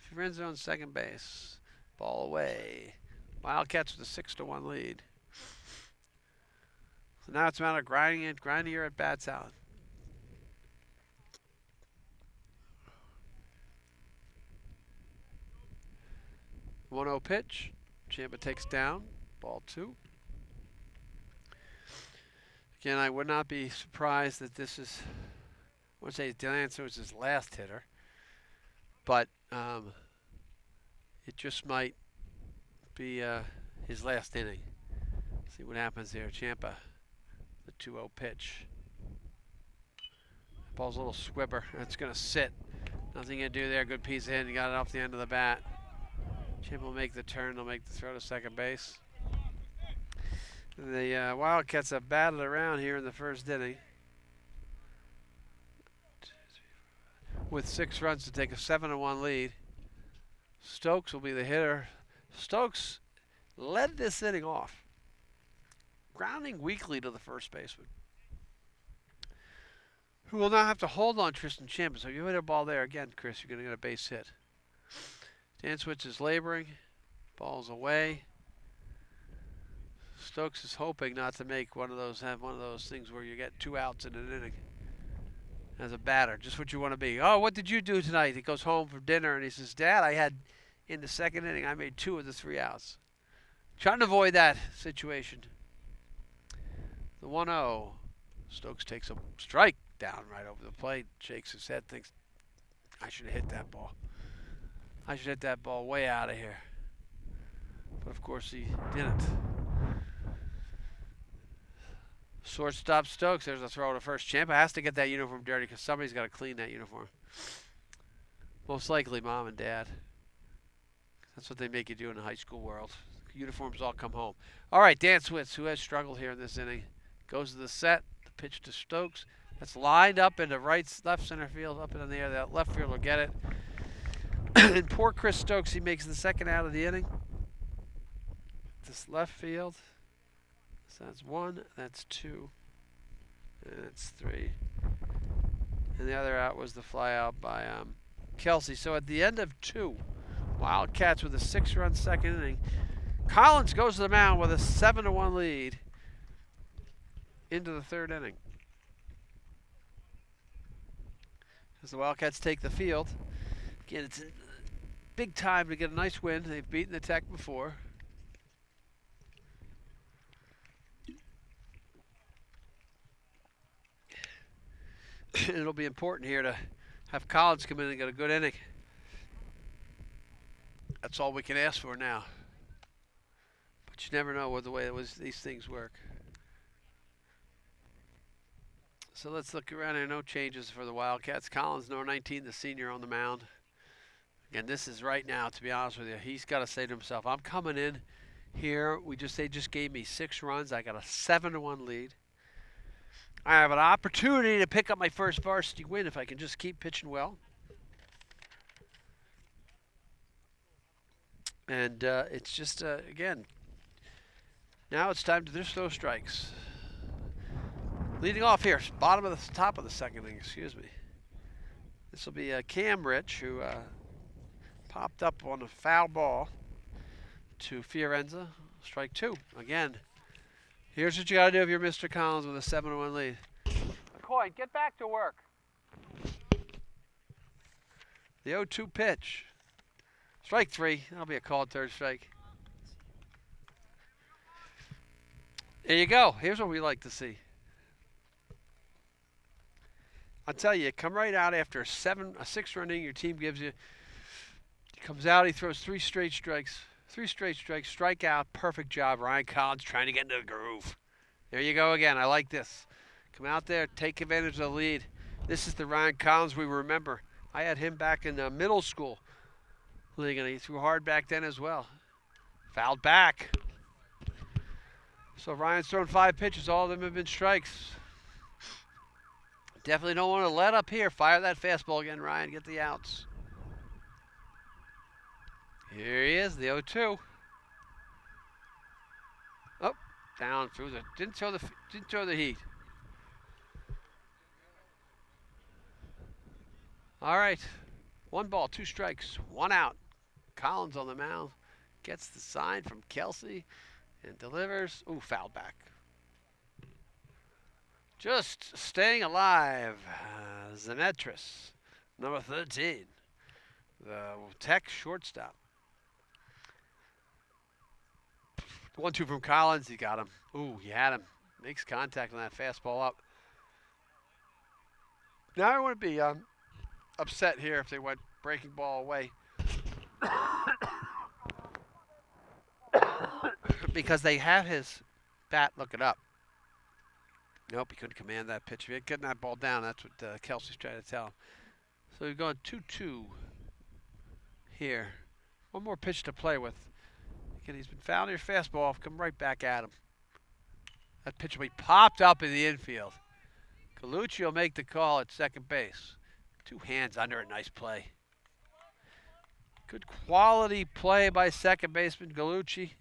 Fiorenza on second base. Ball away. Wildcats with a 6-1 lead. So now it's a matter of grinding your at bats out. The 1-0 pitch. Ciampa takes down. Ball 2. Again, I would not be surprised that this is, I would say Delanso is his last hitter, but it just might be his last inning. See what happens there. Ciampa, the 2-0 pitch. Ball's a little swipper. It's going to sit. Nothing to do there. Good piece of hitting. Got it off the end of the bat. Ciampa will make the turn. They'll make the throw to second base. The Wildcats have battled around here in the first inning. with 6 runs to take a 7-1 lead. Stokes will be the hitter. Stokes led this inning off, grounding weakly to the first baseman, who will now have to hold on Tristan Chambliss. So if you hit a ball there again, Chris, you're going to get a base hit. Dan Switz is laboring. Ball's away. Stokes is hoping not to make have one of those things where you get 2 outs in an inning. As a batter, just what you want to be. Oh, what did you do tonight? He goes home for dinner and he says, Dad, in the second inning, I made 2 of the 3 outs. Trying to avoid that situation. The 1-0. Stokes takes a strike down right over the plate, shakes his head, thinks, I should have hit that ball. I should hit that ball way out of here. But of course he didn't. Shortstop Stokes, there's a throw to first. Ciampa has to get that uniform dirty because somebody's got to clean that uniform. Most likely Mom and Dad. That's what they make you do in the high school world. Uniforms all come home. All right, Dan Switz, who has struggled here in this inning, goes to the set. The pitch to Stokes. That's lined up into left center field, up in the air. That left field will get it. And poor Chris Stokes, he makes the second out of the inning. This left field. So that's 1, that's 2, and that's 3. And the other out was the fly out by Kelsey. So at the end of 2, Wildcats with a 6-run second inning. Collins goes to the mound with a 7-1 lead into the 3rd inning. As the Wildcats take the field. Again, it's a big time to get a nice win. They've beaten the Tech before. It'll be important here to have Collins come in and get a good inning. That's all we can ask for now. But you never know the way these things work. So let's look around here. No changes for the Wildcats. Collins, number 19, the senior on the mound. Again, this is right now, to be honest with you. He's got to say to himself, I'm coming in here. They just gave me 6 runs. I got a 7-1 lead. I have an opportunity to pick up my first varsity win if I can just keep pitching well. And it's just, again, now it's time to just throw strikes. Leading off here, top of the second inning, excuse me. This will be Cam Rich, who popped up on a foul ball to Fiorenza. Strike 2. Again, here's what you got to do if you're Mr. Collins with a 7-1 lead. McCoy, get back to work. The 0-2 pitch. Strike 3. That'll be a called 3rd strike. There you go. Here's what we like to see. I'll tell you, come right out after a 6-run inning your team gives you. He comes out, he throws 3 straight strikes. 3 straight strikes, strike out, perfect job. Ryan Collins trying to get into the groove. There you go again. I like this. Come out there, take advantage of the lead. This is the Ryan Collins we remember. I had him back in middle school league, and he threw hard back then as well. Fouled back. So Ryan's thrown 5 pitches. All of them have been strikes. Definitely don't want to let up here. Fire that fastball again, Ryan. Get the outs. Here he is, the 0-2. Oh, down through the didn't throw the heat. All right, 1 ball, 2 strikes, 1 out. Collins on the mound gets the sign from Kelsey and delivers. Ooh, foul back. Just staying alive, Zanetris, number 13, the Tech shortstop. 1-2 from Collins. He got him. Ooh, he had him. Makes contact on that fastball up. Now I want to be upset here if they went breaking ball away. Because they had his bat looking up. Nope, he couldn't command that pitch. If he had getting that ball down, that's what Kelsey's trying to tell him. So we're going 2-2 here. 1 more pitch to play with. Again, he's been fouling your fastball. Come right back at him. That pitch will be popped up in the infield. Colucci will make the call at second base. 2 hands under it. Nice play. Good quality play by second baseman Gallucci.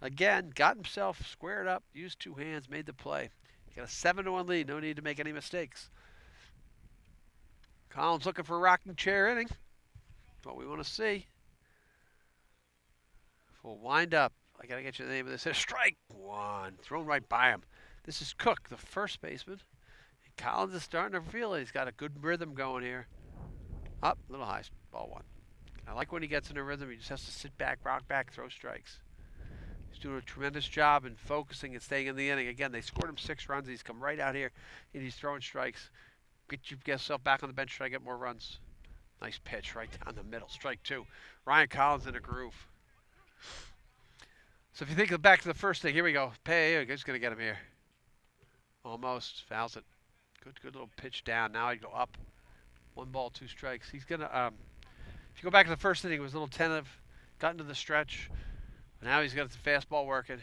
Again, got himself squared up, used 2 hands, made the play. Got a 7-1 lead. No need to make any mistakes. Collins looking for a rocking chair inning. That's what we want to see. Full wind up. I got to get you the name of this. Strike 1. Thrown right by him. This is Cook, the first baseman. And Collins is starting to feel it. He's got a good rhythm going here. Up, a little high. Ball 1. I like when he gets in a rhythm. He just has to sit back, rock back, throw strikes. He's doing a tremendous job in focusing and staying in the inning. Again, they scored him 6 runs. He's come right out here, and he's throwing strikes. Get yourself back on the bench, try to get more runs. Nice pitch right down the middle. Strike 2. Ryan Collins in a groove. So if you think back to the first thing, here we go. Who's going to get him here? Almost. Fouls it. Good little pitch down. Now he'd go up. 1 ball, 2 strikes. He's going to, if you go back to the first inning, he was a little tentative. Got into the stretch. But now he's got the fastball working.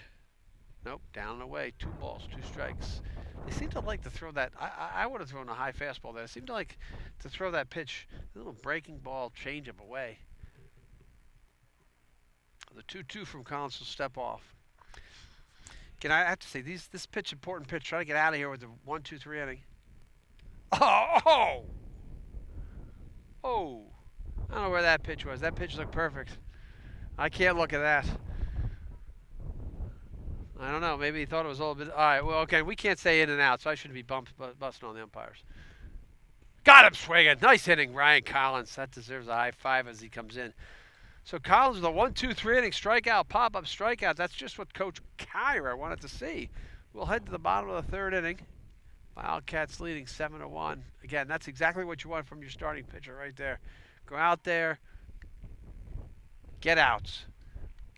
Nope, down and away. 2 balls, 2 strikes. They seem to like to throw that. I would have thrown a high fastball there. They seem to like to throw that pitch, a little breaking ball, change him away. The 2-2 from Collins will step off. Again, I have to say, this pitch, important pitch. Try to get out of here with the 1-2-3 inning. Oh! I don't know where that pitch was. That pitch looked perfect. I can't look at that. I don't know. Maybe he thought it was a little bit. All right. Well, okay. We can't say in and out, so I shouldn't be busting on the umpires. Got him swinging. Nice hitting, Ryan Collins. That deserves a high five as he comes in. So Collins with a 1-2-3 inning strikeout, pop-up strikeout. That's just what Coach Kyra wanted to see. We'll head to the bottom of the 3rd inning. Wildcats leading 7-1. Again, that's exactly what you want from your starting pitcher right there. Go out there. Get outs.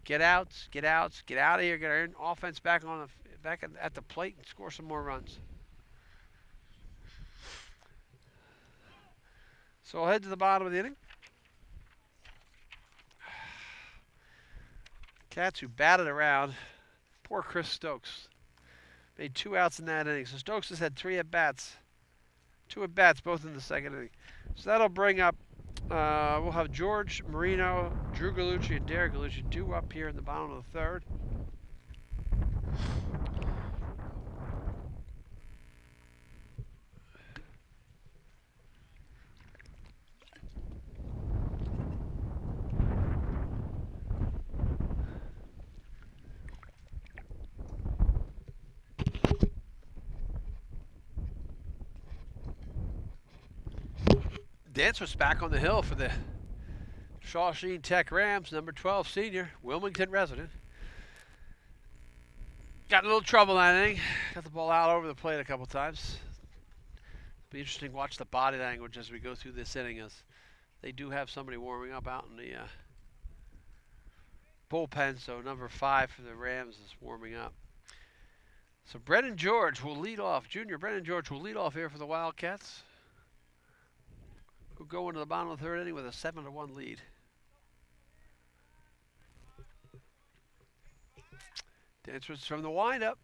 Get outs. Get outs. Get out of here. Get our offense back at the plate and score some more runs. So we'll head to the bottom of the inning. Cats who batted around. Poor Chris Stokes. Made 2 outs in that inning. So Stokes has had 3 at-bats. 2 at-bats, both in the 2nd inning. So that'll bring up, we'll have George Marino, Drew Gallucci, and Derek Gallucci due up here in the bottom of the 3rd. Dance was back on the hill for the Shawsheen Tech Rams, number 12 senior, Wilmington resident. Got in a little trouble that inning. Got the ball out over the plate a couple times. It'll be interesting to watch the body language as we go through this inning, as they do have somebody warming up out in the bullpen. So number 5 for the Rams is warming up. So Brennan George will lead off. Junior Brennan George will lead off here for the Wildcats, who go into the bottom of the 3rd inning with a 7-1 lead. Dancers from the windup.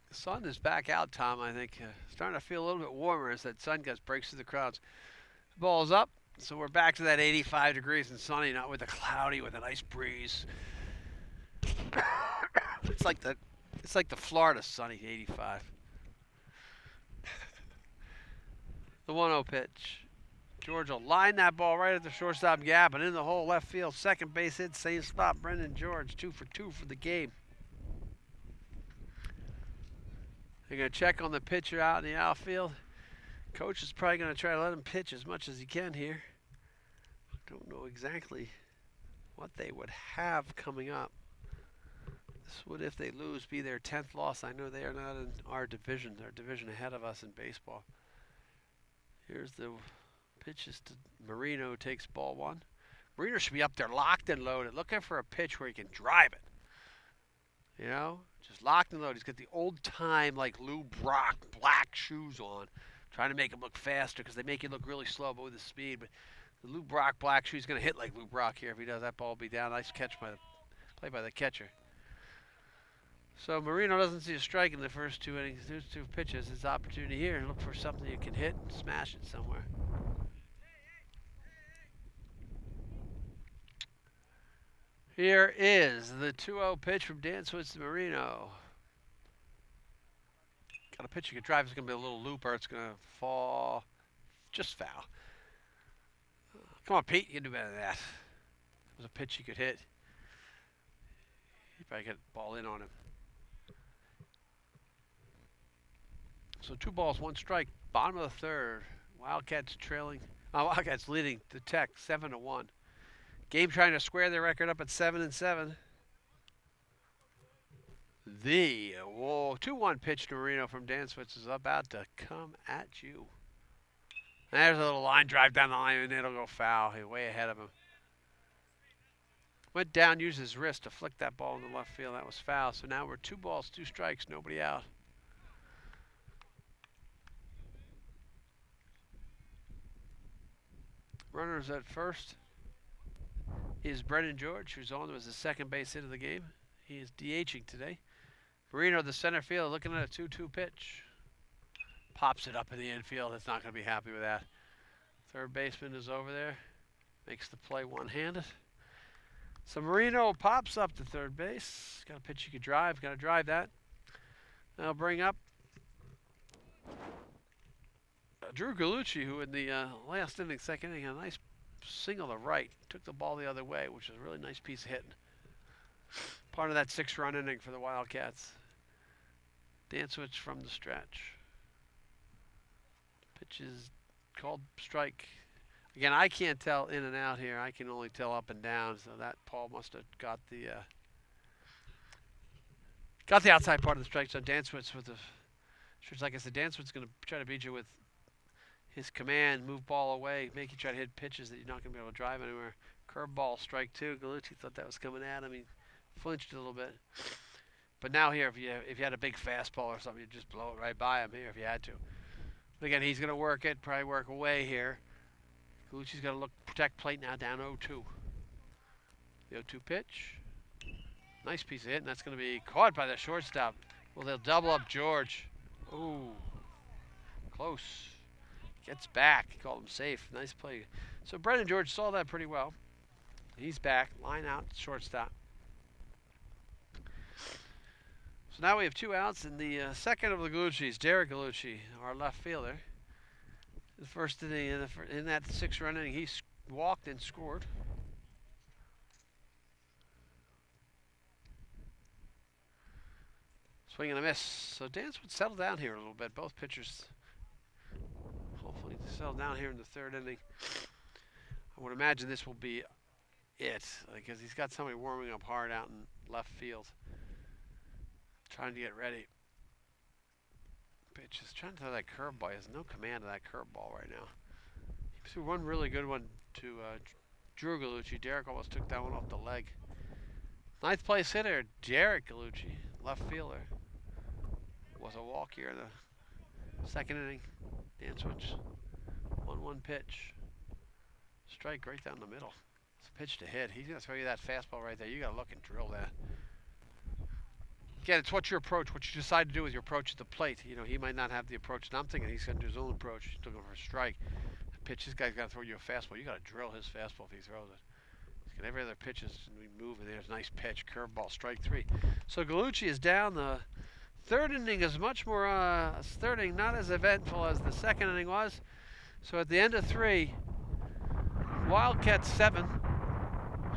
The sun is back out, Tom, I think. Starting to feel a little bit warmer as that sun breaks through the clouds. The ball's up, so we're back to that 85 degrees and sunny, not with the cloudy, with a nice breeze. It's like the Florida sunny 85. The 1-0 pitch. George will line that ball right at the shortstop gap and in the hole left field. Second base hit, same spot. Brendan George, 2 for 2 for the game. They're going to check on the pitcher out in the outfield. Coach is probably going to try to let him pitch as much as he can here. Don't know exactly what they would have coming up. This would, if they lose, be their 10th loss. I know they are not in our division. Our division ahead of us in baseball. Here's the pitches to Marino, takes ball 1. Marino should be up there locked and loaded, looking for a pitch where he can drive it. You know, just locked and loaded. He's got the old-time, like, Lou Brock black shoes on, trying to make him look faster because they make you look really slow but with the speed. But the Lou Brock black shoe is going to hit like Lou Brock here. If he does, that ball will be down. Nice catch play by the catcher. So Marino doesn't see a strike in the first two innings. There's two pitches. His opportunity here. Look for something you can hit and smash it somewhere. Here is the 2-0 pitch from Dan Switz to Marino. Got a pitch you can drive. It's going to be a little looper. It's going to fall just foul. Come on, Pete. You can do better than that. It was a pitch you could hit. You probably get the ball in on him. So 2 balls, 1 strike. Bottom of the third. Wildcats trailing. Wildcats leading the Tech 7-1. Game trying to square their record up at 7-7. The 2-1 pitch to Marino from Dan Switz is about to come at you. There's a little line drive down the line, and it'll go foul. He's way ahead of him. Went down, used his wrist to flick that ball in the left field. That was foul. So now we're 2 balls, 2 strikes, nobody out. Runners at first is Brendan George, who's on as the second base hit of the game. He is DHing today. Marino, the center fielder, looking at a 2-2 pitch. Pops it up in the infield. It's not going to be happy with that. Third baseman is over there. Makes the play one-handed. So Marino pops up to third base. Got a pitch you could drive. Got to drive that. Now bring up Drew Gallucci, who in the last inning, second inning, had a nice single to right. Took the ball the other way, which is a really nice piece of hitting. Part of that 6-run inning for the Wildcats. Dan Switz from the stretch. Pitch is called strike. Again, I can't tell in and out here. I can only tell up and down. So that Paul must have got the outside part of the strike. So Dan Switz with the, like I said, Dan Switz is going to try to beat you with his command, move ball away, make you try to hit pitches that you're not going to be able to drive anywhere. Curveball, strike 2. Gallucci thought that was coming at him. He flinched a little bit. But now here, if you had a big fastball or something, you'd just blow it right by him here if you had to. But again, he's going to work it, probably work away here. Gallucci's got to look, protect plate now, down 0-2. The 0-2 pitch. Nice piece of hit, and that's going to be caught by the shortstop. Well, they'll double up George. Ooh, close. Gets back. He called him safe. Nice play. So Brendan George saw that pretty well. He's back. Line out, shortstop. So now we have 2 outs, and the second of the Gallucci's, Derek Gallucci, our left fielder. The first inning, in that 6-run inning, he walked and scored. Swing and a miss. So Dan's would settle down here a little bit. Both pitchers hopefully settle down here in the 3rd inning. I would imagine this will be it, because he's got somebody warming up hard out in left field, trying to get ready. Pitch is trying to throw that curveball. He has no command of that curveball right now. He threw one really good one to Drew Gallucci. Derek almost took that one off the leg. 9th place hitter, Derek Gallucci, left fielder. Was a walk here in the 2nd inning. Dan Switz, 1-1 pitch. Strike right down the middle. It's a pitch to hit. He's going to throw you that fastball right there. You got to look and drill that. Again, it's what your approach, what you decide to do with your approach at the plate. You know, he might not have the approach that I'm thinking. He's going to do his own approach. He's looking for a strike. The pitch, this guy's got to throw you a fastball. You got to drill his fastball if he throws it. He's got every other pitch is moving. There's a nice pitch, curveball, strike 3. So Gallucci is down. The 3rd inning is much more, 3rd inning not as eventful as the 2nd inning was. So at the end of 3, Wildcats 7,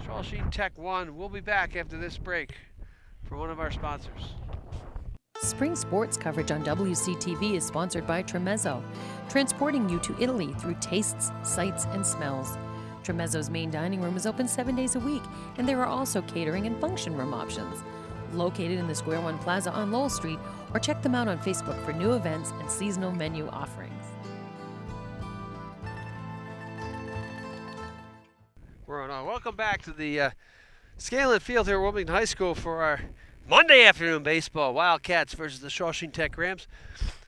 Shawsheen Tech 1. We'll be back after this break for one of our sponsors. Spring sports coverage on WCTV is sponsored by Tremezzo, transporting you to Italy through tastes, sights, and smells. Tremezzo's main dining room is open 7 days a week, and there are also catering and function room options. Located in the Square One Plaza on Lowell Street, or check them out on Facebook for new events and seasonal menu offerings. Welcome back to the Scanlon Field here at Wilmington High School for our Monday afternoon baseball. Wildcats versus the Shawsheen Tech Rams.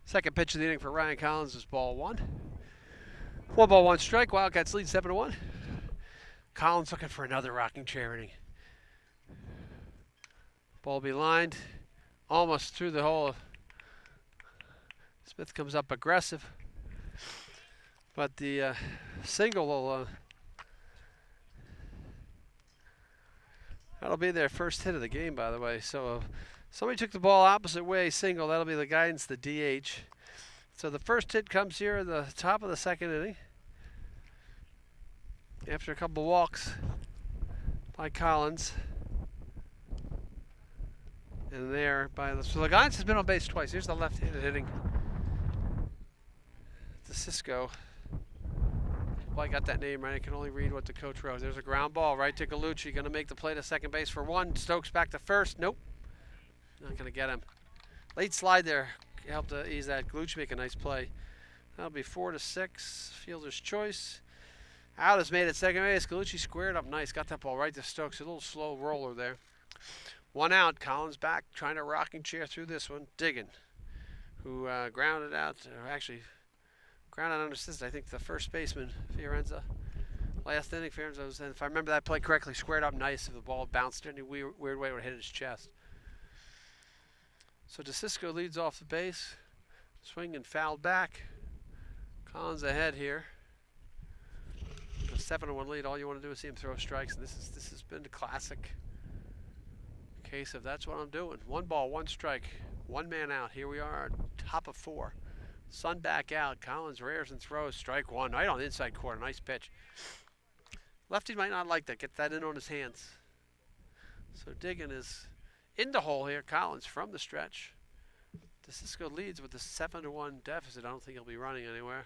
Second pitch of the inning for Ryan Collins is ball 1. 1 ball, 1 strike. Wildcats lead 7-1. Collins looking for another rocking chair inning. Ball be lined almost through the hole. Smith comes up aggressive, but the single will that'll be their first hit of the game, by the way. So somebody took the ball opposite way, single. That'll be the guidance, the DH. So the first hit comes here at the top of the second inning. After a couple walks by Collins. And there by the... So the guidance has been on base twice. Here's the left-handed hitting. DeCisco. Well, I got that name right. I can only read what the coach wrote. There's a ground ball right to Gallucci. Going to make the play to second base for one. Stokes back to first. Nope. Not going to get him. Late slide there. Helped to ease that. Gallucci make a nice play. That'll be 4-6. Fielder's choice. Out is made at second base. Gallucci squared up nice. Got that ball right to Stokes. A little slow roller there. One out. Collins back. Trying to rocking chair through this one. Diggin, who grounded out. Actually, grounded unassisted. I think the first baseman, Fiorenza. Last inning, Fiorenza was in. If I remember that play correctly, squared up nice. If the ball bounced in any weird way, it would hit his chest. So DeCisco leads off the base. Swing and fouled back. Collins ahead here. A 7-1 lead. All you want to do is see him throw strikes. And this has been a classic case of that's what I'm doing. One ball, one strike, one man out. Here we are, top of 4. Sun back out. Collins rears and throws. Strike one. Right on the inside corner. Nice pitch. Lefty might not like that. Get that in on his hands. So Diggin is in the hole here. Collins from the stretch. DeCisco leads with a 7-1 deficit. I don't think he'll be running anywhere.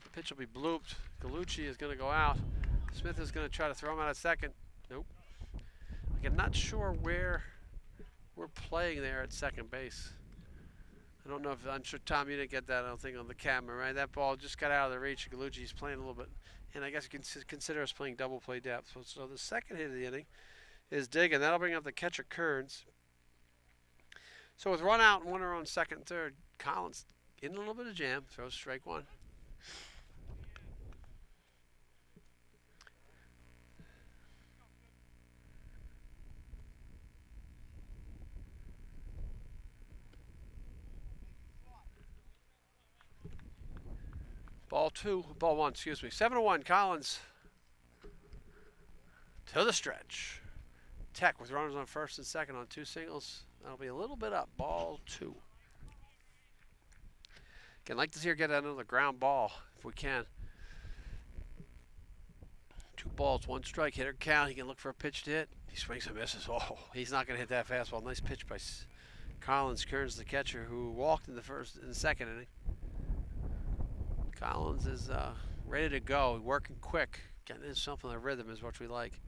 The pitch will be blooped. Gallucci is going to go out. Smith is going to try to throw him out at second. Nope. I'm not sure where we're playing there at second base. I don't know if, I'm sure, Tom, you didn't get that, I don't think, on the camera, right? That ball just got out of the reach. Gallucci's playing a little bit, and I guess you can consider us playing double play depth. So the second hit of the inning is Diggin. That'll bring up the catcher, Kearns. So with one out and one on second and third, Collins in a little bit of jam, throws strike one. Ball one, excuse me. 7-1, Collins to the stretch. Tech with runners on first and second on 2 singles. That'll be a little bit up. Ball 2. Again, like to see her get another ground ball if we can. 2 balls, 1 strike. Hitter count. He can look for a pitch to hit. He swings and misses. Oh, he's not going to hit that fastball. Nice pitch by Collins. Kearns, the catcher, who walked in the second inning. Collins is ready to go, working quick, getting into something of rhythm is what we like.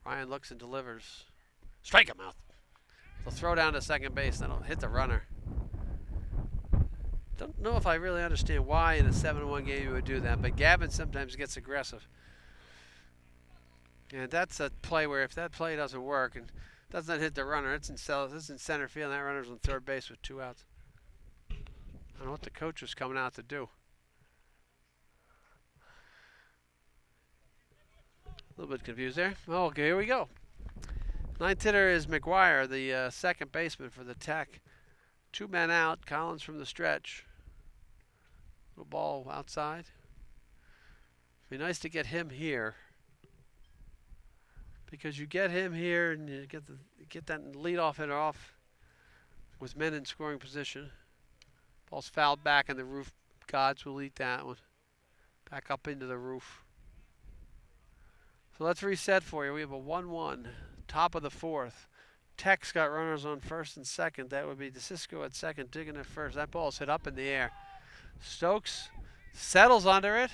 Ryan looks and delivers. Strike him out. They'll throw down to second base, then he'll hit the runner. Don't know if I really understand why in a 7-1 game you would do that, but Gavin sometimes gets aggressive. And that's a play where if that play doesn't work and doesn't hit the runner, it's in center field, and that runner's on third base with 2 outs. I don't know what the coach was coming out to do. A little bit confused there. Oh, okay, here we go. 9th hitter is McGuire, the second baseman for the Tech. 2 men out. Collins from the stretch. Little ball outside. Be nice to get him here, because you get him here and you get that leadoff hitter off with men in scoring position. Ball's fouled back, and the roof gods will eat that one. Back up into the roof. So let's reset for you. We have a 1-1, top of the 4th. Tech's got runners on first and second. That would be DeCisco at second, Diggin at first. That ball's hit up in the air. Stokes settles under it.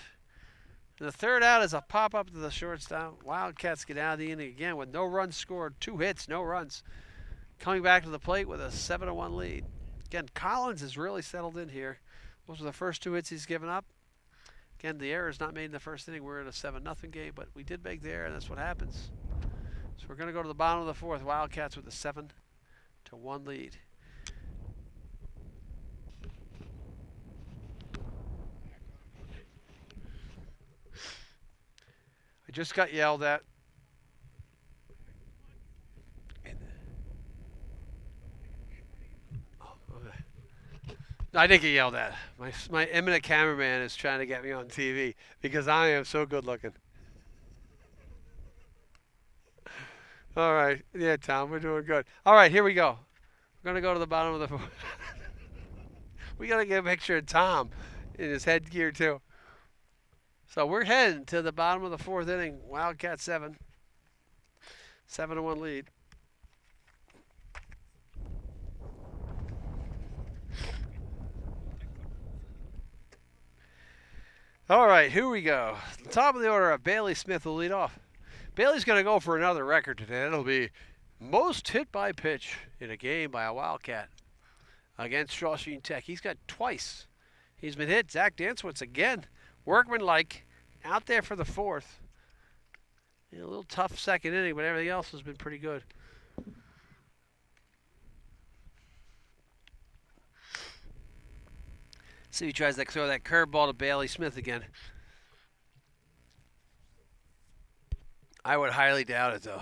And the third out is a pop-up to the shortstop. Wildcats get out of the inning again with no runs scored. 2 hits, no runs. Coming back to the plate with a 7-1 lead. Again, Collins has really settled in here. Those were the first 2 hits he's given up. Again, the error is not made in the first inning. We're in a 7-0 game, but we did make the error, and that's what happens. So we're going to go to the bottom of the 4th. Wildcats with a 7-1 lead. I just got yelled at. I did get yelled at. My eminent cameraman is trying to get me on TV because I am so good looking. All right. Yeah, Tom, we're doing good. All right, here we go. We're going to go to the bottom of the. We got to get a picture of Tom in his headgear, too. So we're heading to the bottom of the fourth inning. Wildcat 7. 7-1 lead. All right, here we go. The top of the order, Bailey Smith will lead off. Bailey's going to go for another record today. It'll be most hit by pitch in a game by a Wildcat against Shawsheen Tech. He's got twice. He's been hit. Zach Dantzwitz again, workmanlike, out there for the fourth. A little tough second inning, but everything else has been pretty good. See if he tries to throw that curveball to Bailey Smith again. I would highly doubt it, though.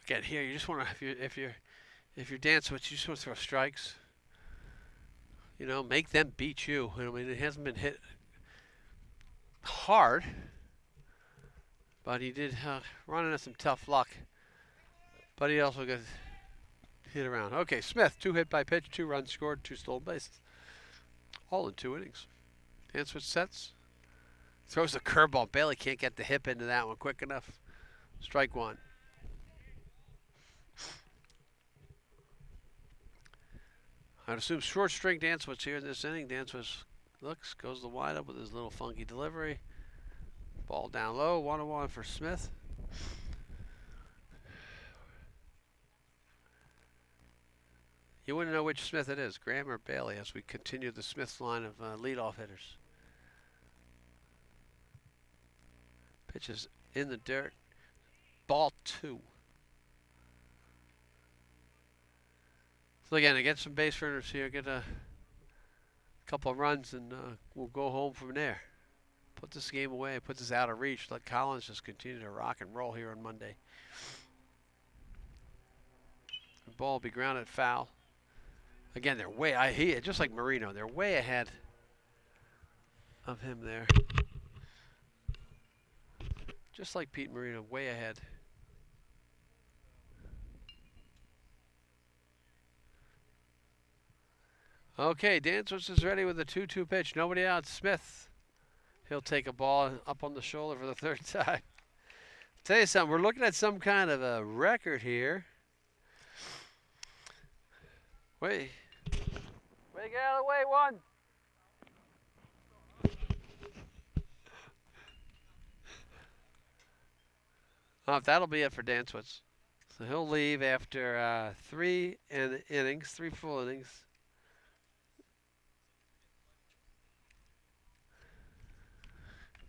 Again, here you just want to if you're Dantzwitz, you just want to throw strikes. You know, make them beat you. I mean, it hasn't been hit hard, but he did run into some tough luck. But he also got hit around. Okay, Smith, 2 hit by pitch, 2 runs scored, 2 stolen bases. All in 2 innings. Dantzwitz sets. Throws the curveball. Bailey can't get the hip into that one quick enough. Strike 1. I'd assume short string Dantzwitz here in this inning. Dantzwitz looks, goes the windup with his little funky delivery. Ball down low, 1-1 for Smith. You wouldn't know which Smith it is, Graham or Bailey, as we continue the Smith line of leadoff hitters. Pitch is in the dirt. Ball 2. So again, I get some base runners here, get a couple of runs, and we'll go home from there. Put this game away, put this out of reach. Let Collins just continue to rock and roll here on Monday. The ball will be grounded foul. Again, they're way, just like Marino, they're way ahead of him there. Just like Pete Marino, way ahead. Okay, Dantzwitz is ready with a 2-2 pitch. Nobody out. Smith. He'll take a ball up on the shoulder for the 3rd time. Tell you something, we're looking at some kind of a record here. Wait. Wait, get out of the way, 1. Oh, that'll be it for Dantzwitz. So he'll leave after 3 innings, 3 full innings.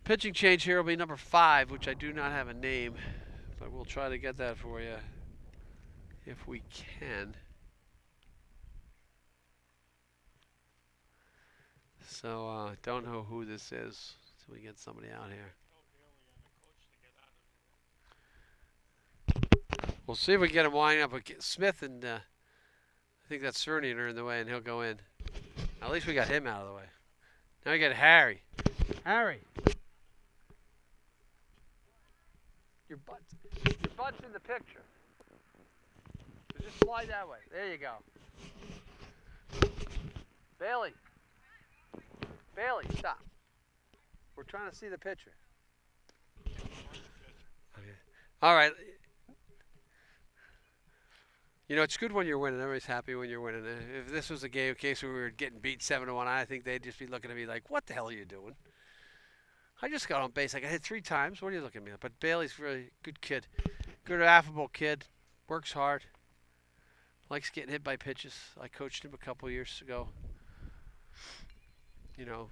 Pitching change here will be number 5, which I do not have a name, but we'll try to get that for you if we can. So don't know who this is until we get somebody out here. We'll see if we can get him winding up. Smith and I think that's Cerny are in the way, and he'll go in. At least we got him out of the way. Now we got Harry. Harry. Your butt's in the picture. So just slide that way. There you go. Bailey. Bailey, stop. We're trying to see the picture. Okay. All right. You know, it's good when you're winning. Everybody's happy when you're winning. If this was a case where we were getting beat 7-1, I think they'd just be looking at me like, what the hell are you doing? I just got on base. I got hit 3 times. What are you looking at me? But Bailey's really good kid. Good, affable kid. Works hard. Likes getting hit by pitches. I coached him a couple years ago. You know,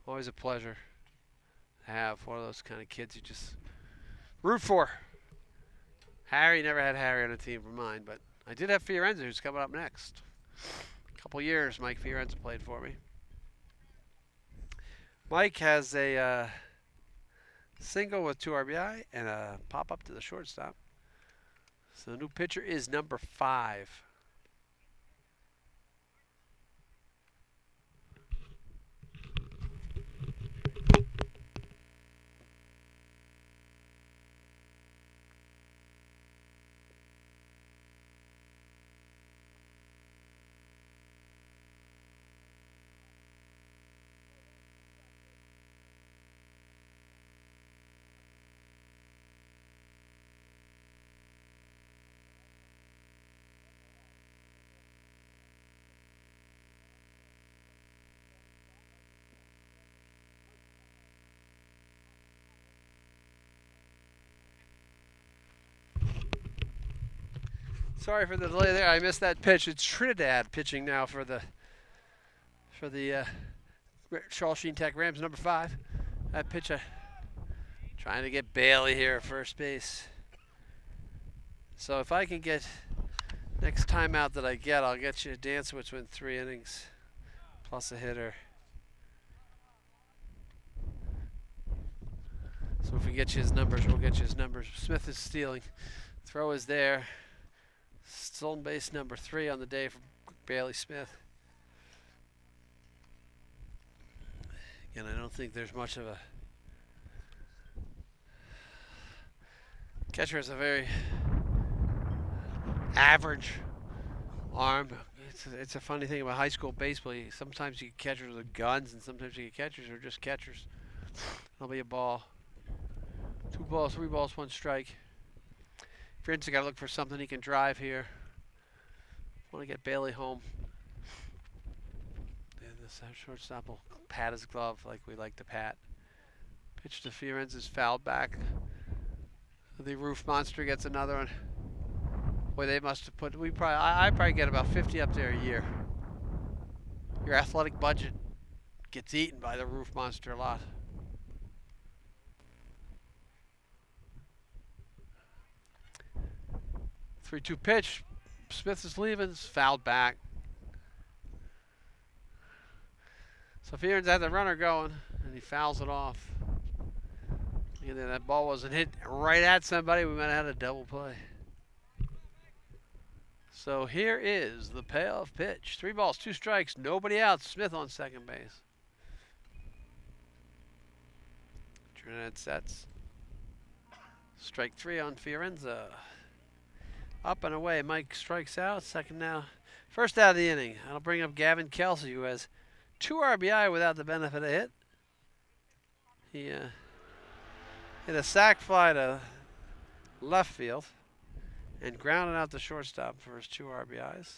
always a pleasure to have one of those kind of kids you just root for. Harry, never had Harry on a team for mine, but I did have Fiorenza, who's coming up next. A couple years Mike Fiorenza played for me. Mike has a single with 2 RBI and a pop-up to the shortstop. So the new pitcher is number 5. Sorry for the delay there. I missed that pitch. It's Trinidad pitching now for the Shawsheen Tech Rams, number 5. That pitch, trying to get Bailey here at first base. So if I can get next time out that I get, I'll get you a dance which went 3 innings plus a hitter. So if we get you his numbers, we'll get you his numbers. Smith is stealing. Throw is there. Stolen base number 3 on the day from Bailey Smith. Again, I don't think there's much of a catcher has a very average arm. It's a funny thing about high school baseball. Sometimes you get catchers with guns, and sometimes you get catchers who are just catchers. That'll be a ball. 2 balls, 3 balls, 1 strike. Friends got to look for something he can drive here. Want to get Bailey home. And this shortstop will pat his glove like we like to pat. Pitch to Fiorenz is fouled back. The Roof Monster gets another one. Boy, they must have put. I probably get about 50 up there a year. Your athletic budget gets eaten by the Roof Monster a lot. Three-two pitch. Smith is leaving. It's fouled back. So Fiorenz had the runner going, and he fouls it off. And then that ball wasn't hit right at somebody. We might have had a double play. So here is the payoff pitch. 3 balls, 2 strikes, nobody out. Smith on second base. Trinidad sets. Strike 3 on Fiorenza. Up and away. Mike strikes out. Second now. First out of the inning. I'll bring up Gavin Kelsey, who has 2 RBI without the benefit of hit. He hit a sac fly to left field and grounded out the shortstop for his 2 RBIs.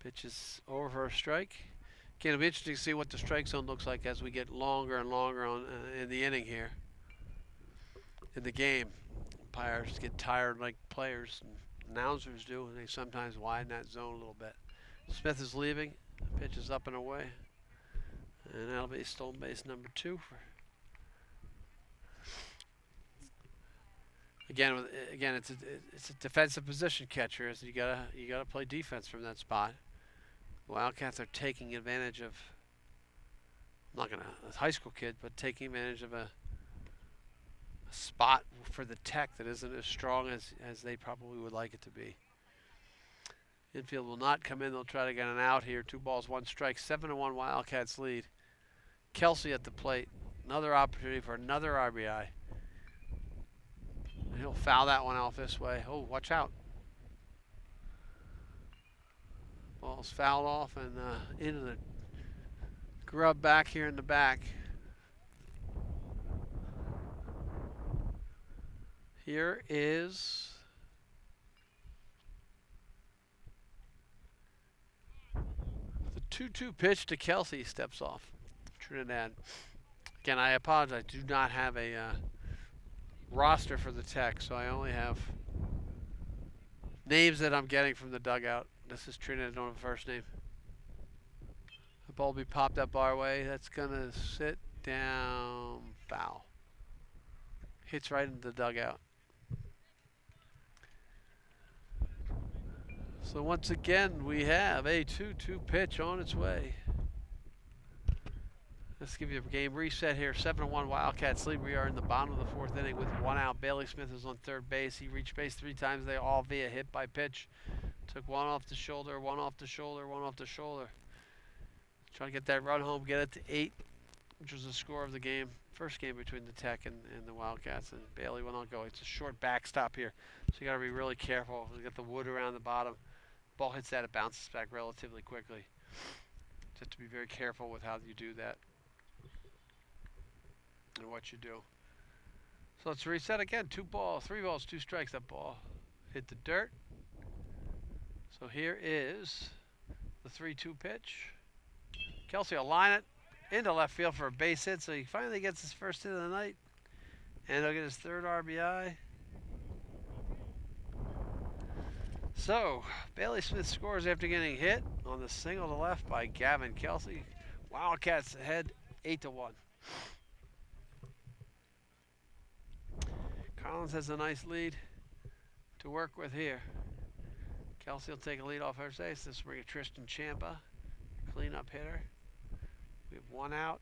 Pitch is over for a strike. Again, it'll be interesting to see what the strike zone looks like as we get longer and longer on in the inning here. In the game, umpires get tired like players and announcers do, and they sometimes widen that zone a little bit. Smith is leaving. Pitch is up and away, and that'll be stolen base number 2 for. Again, it's a defensive position catcher. So you gotta play defense from that spot. Wildcats are taking advantage of. I'm not gonna a high school kid, but taking advantage of a spot for the Tech that isn't as strong as they probably would like it to be. Infield will not come in. They'll try to get an out here. 2 balls, 1 strike. 7-1 Wildcats lead. Kelsey at the plate. Another opportunity for another RBI. And he'll foul that one off this way. Oh, watch out. Ball's fouled off and into the grub back here in the back. Here is the 2-2 pitch to Kelsey. Steps off. Trinidad. Again, I apologize. I do not have a roster for the Tech, so I only have names that I'm getting from the dugout. This is Trinidad. I don't have a first name. The ball will be popped up our way. That's going to sit down. Foul. Hits right into the dugout. So once again, we have a 2-2 pitch on its way. Let's give you a game reset here. 7-1 Wildcats lead. We are in the bottom of the 4th inning with 1 out. Bailey Smith is on third base. He reached base 3 times. They all via hit by pitch. Took 1 off the shoulder, 1 off the shoulder, 1 off the shoulder. Trying to get that run home, get it to 8, which was the score of the game. First game between the Tech and the Wildcats, and Bailey will not go. It's a short backstop here, so you got to be really careful. We got the wood around the bottom. Ball hits that, it bounces back relatively quickly. Just to be very careful with how you do that and what you do. So let's reset again. 3 balls, 2 strikes. That ball hit the dirt. So here is the 3-2 pitch. Kelsey will line it into left field for a base hit, so he finally gets his first hit of the night, and he'll get his 3rd RBI. So, Bailey Smith scores after getting hit on the single to left by Gavin Kelsey. Wildcats ahead 8-1. Collins has a nice lead to work with here. Kelsey will take a lead off first base. This will bring Tristan Champa, cleanup hitter. We have one out.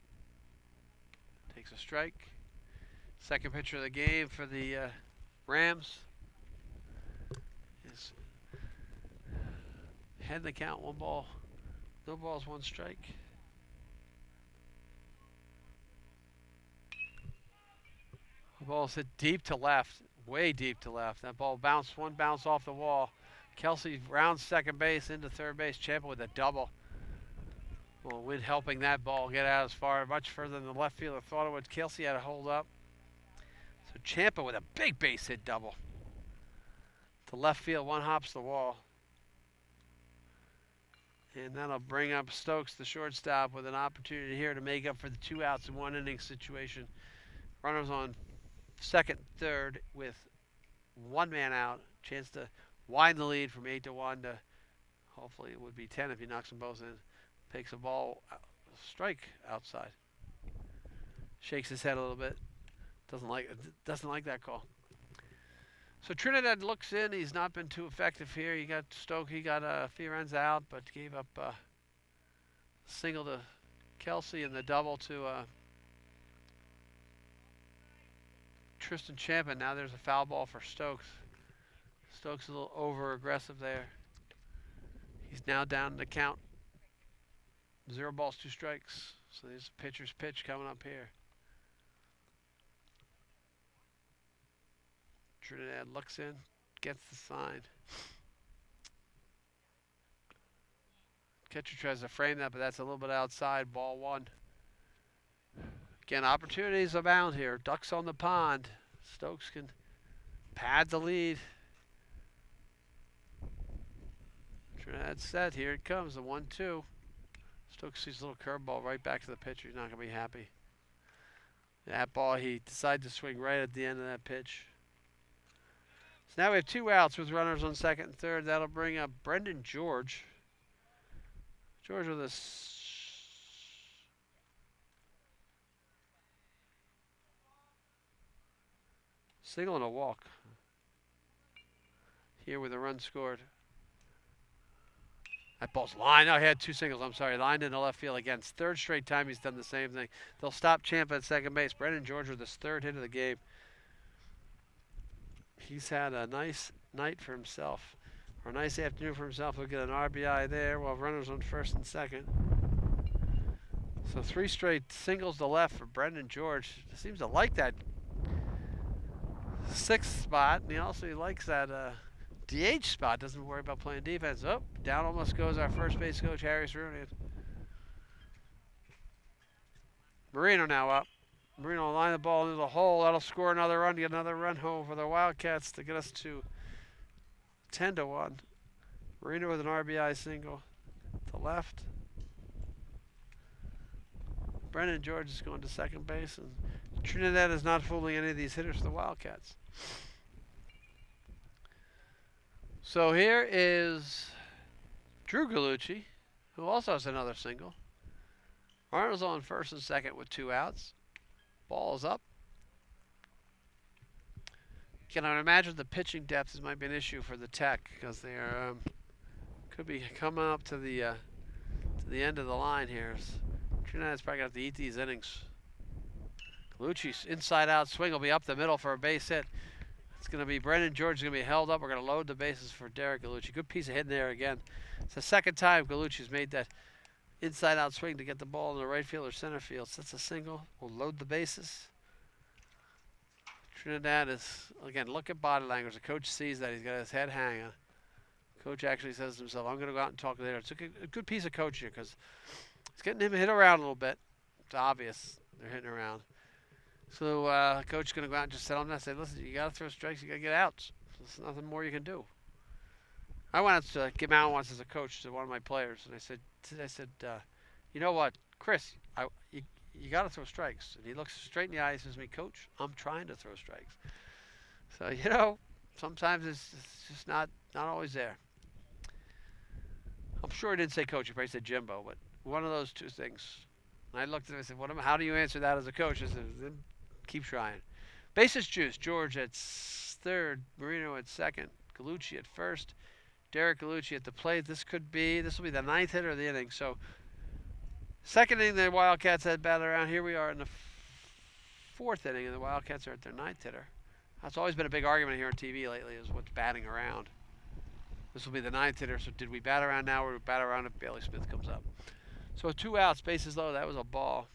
Takes a strike. Second pitcher of the game for the Rams is head in the count, 1 ball. No balls, 1 strike. The ball's hit deep to left, way deep to left. That ball bounced, one bounce off the wall. Kelsey rounds second base into third base. Champa with a double. Well, Wind helping that ball get out as far, much further than the left fielder thought it would. Kelsey had to hold up. So Champa with a big base hit double. To left field, one hops the wall. And that'll bring up Stokes, the shortstop, with an opportunity here to make up for the 2 outs in 1 inning situation. Runners on second, third with 1 man out. Chance to widen the lead from 8-1 to hopefully it would be 10 if he knocks them both in. Takes a ball, strike outside. Shakes his head a little bit. Doesn't like that call. So Trinidad looks in. He's not been too effective here. He got Stoke. He got Fiorenza out, but gave up a single to Kelsey and the double to Tristan Champa. Now there's a foul ball for Stokes. Stokes a little over aggressive there. He's now down the count. 0 balls, 2 strikes. So there's a pitcher's pitch coming up here. Trinidad looks in, gets the sign. Catcher tries to frame that, but that's a little bit outside. Ball 1. Again, opportunities abound here. Ducks on the pond. Stokes can pad the lead. Trinidad set. Here it comes. The 1-2. Stokes sees a little curveball right back to the pitcher. He's not going to be happy. That ball, he decided to swing right at the end of that pitch. So now we have 2 outs with runners on second and third. That'll bring up Brendan George. George with a single and a walk. Here with a run scored. That ball's lined. Oh, he had 2 singles. I'm sorry. Lined into left field again. It's 3rd straight time he's done the same thing. They'll stop Champa at second base. Brendan George with his 3rd hit of the game. He's had a nice night for himself, or a nice afternoon for himself. He'll get an RBI there while runners on first and second. So 3 straight singles to left for Brendan George. Seems to like that 6th spot, and he also likes that DH spot. Doesn't worry about playing defense. Oh, down almost goes our first base coach, Harris Rooney. Marino now up. Marino will line the ball into the hole. That'll score another run, get another run home for the Wildcats to get us to 10-1. Marino with an RBI single to left. Brendan George is going to second base, and Trinidad is not fooling any of these hitters for the Wildcats. So here is Drew Gallucci, who also has another single. Arnold's on first and second with 2 outs. Ball is up. Can I imagine the pitching depth might be an issue for the Tech because they are could be coming up to the end of the line here. Trinidad's probably going to have to eat these innings. Gallucci's inside-out swing will be up the middle for a base hit. It's going to be Brendan George is going to be held up. We're going to load the bases for Derek Gallucci. Good piece of hitting there again. It's the 2nd time Gallucci's made that inside-out swing to get the ball in the right field or center field. So that's a single. We'll load the bases. Trinidad is, again, look at body language. The coach sees that. He's got his head hanging. Coach actually says to himself, I'm going to go out and talk later. It's a good piece of coaching because it's getting him hit around a little bit. It's obvious they're hitting around. So coach is going to go out and just tell him that. Say, listen, you got to throw strikes. You got to get outs. There's nothing more you can do. I went out to give out once as a coach to one of my players, and I said, you know what, Chris, you got to throw strikes. And he looks straight in the eye and says to me, Coach, I'm trying to throw strikes. So, you know, Sometimes it's just not always there. I'm sure he didn't say coach. He probably said Jimbo, but one of those two things. And I looked at him and said, how do you answer that as a coach? I said, keep trying. Bases juice. George at third. Marino at second. Gallucci at first. Derek Gallucci at the plate. This will be the ninth hitter of the inning. So, second inning, the Wildcats had batted around. Here we are in the fourth inning, and the Wildcats are at their ninth hitter. That's always been a big argument here on TV lately, is what's batting around. This will be the ninth hitter, so did we bat around now, or do we bat around if Bailey Smith comes up? So 2 outs, bases low. That was a ball.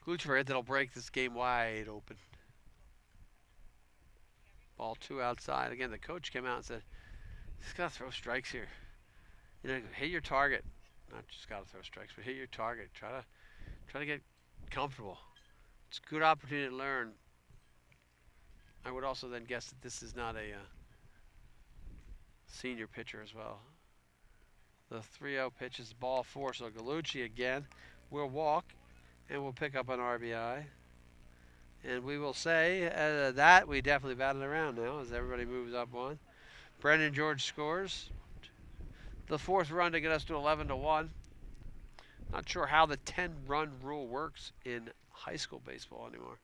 Gallucci for a hit that'll break this game wide open. Ball 2 outside. Again, the coach came out and said, "Just gotta throw strikes here. Hit your target. Not just gotta throw strikes, but hit your target. Try to get comfortable. It's a good opportunity to learn." I would also then guess that this is not a senior pitcher as well. The 3-0 pitch is ball 4, so Gallucci again will walk and will pick up an RBI. And we will say that we definitely batted around now as everybody moves up 1. Brendan George scores the 4th run to get us to 11-1. Not sure how the 10-run rule works in high school baseball anymore.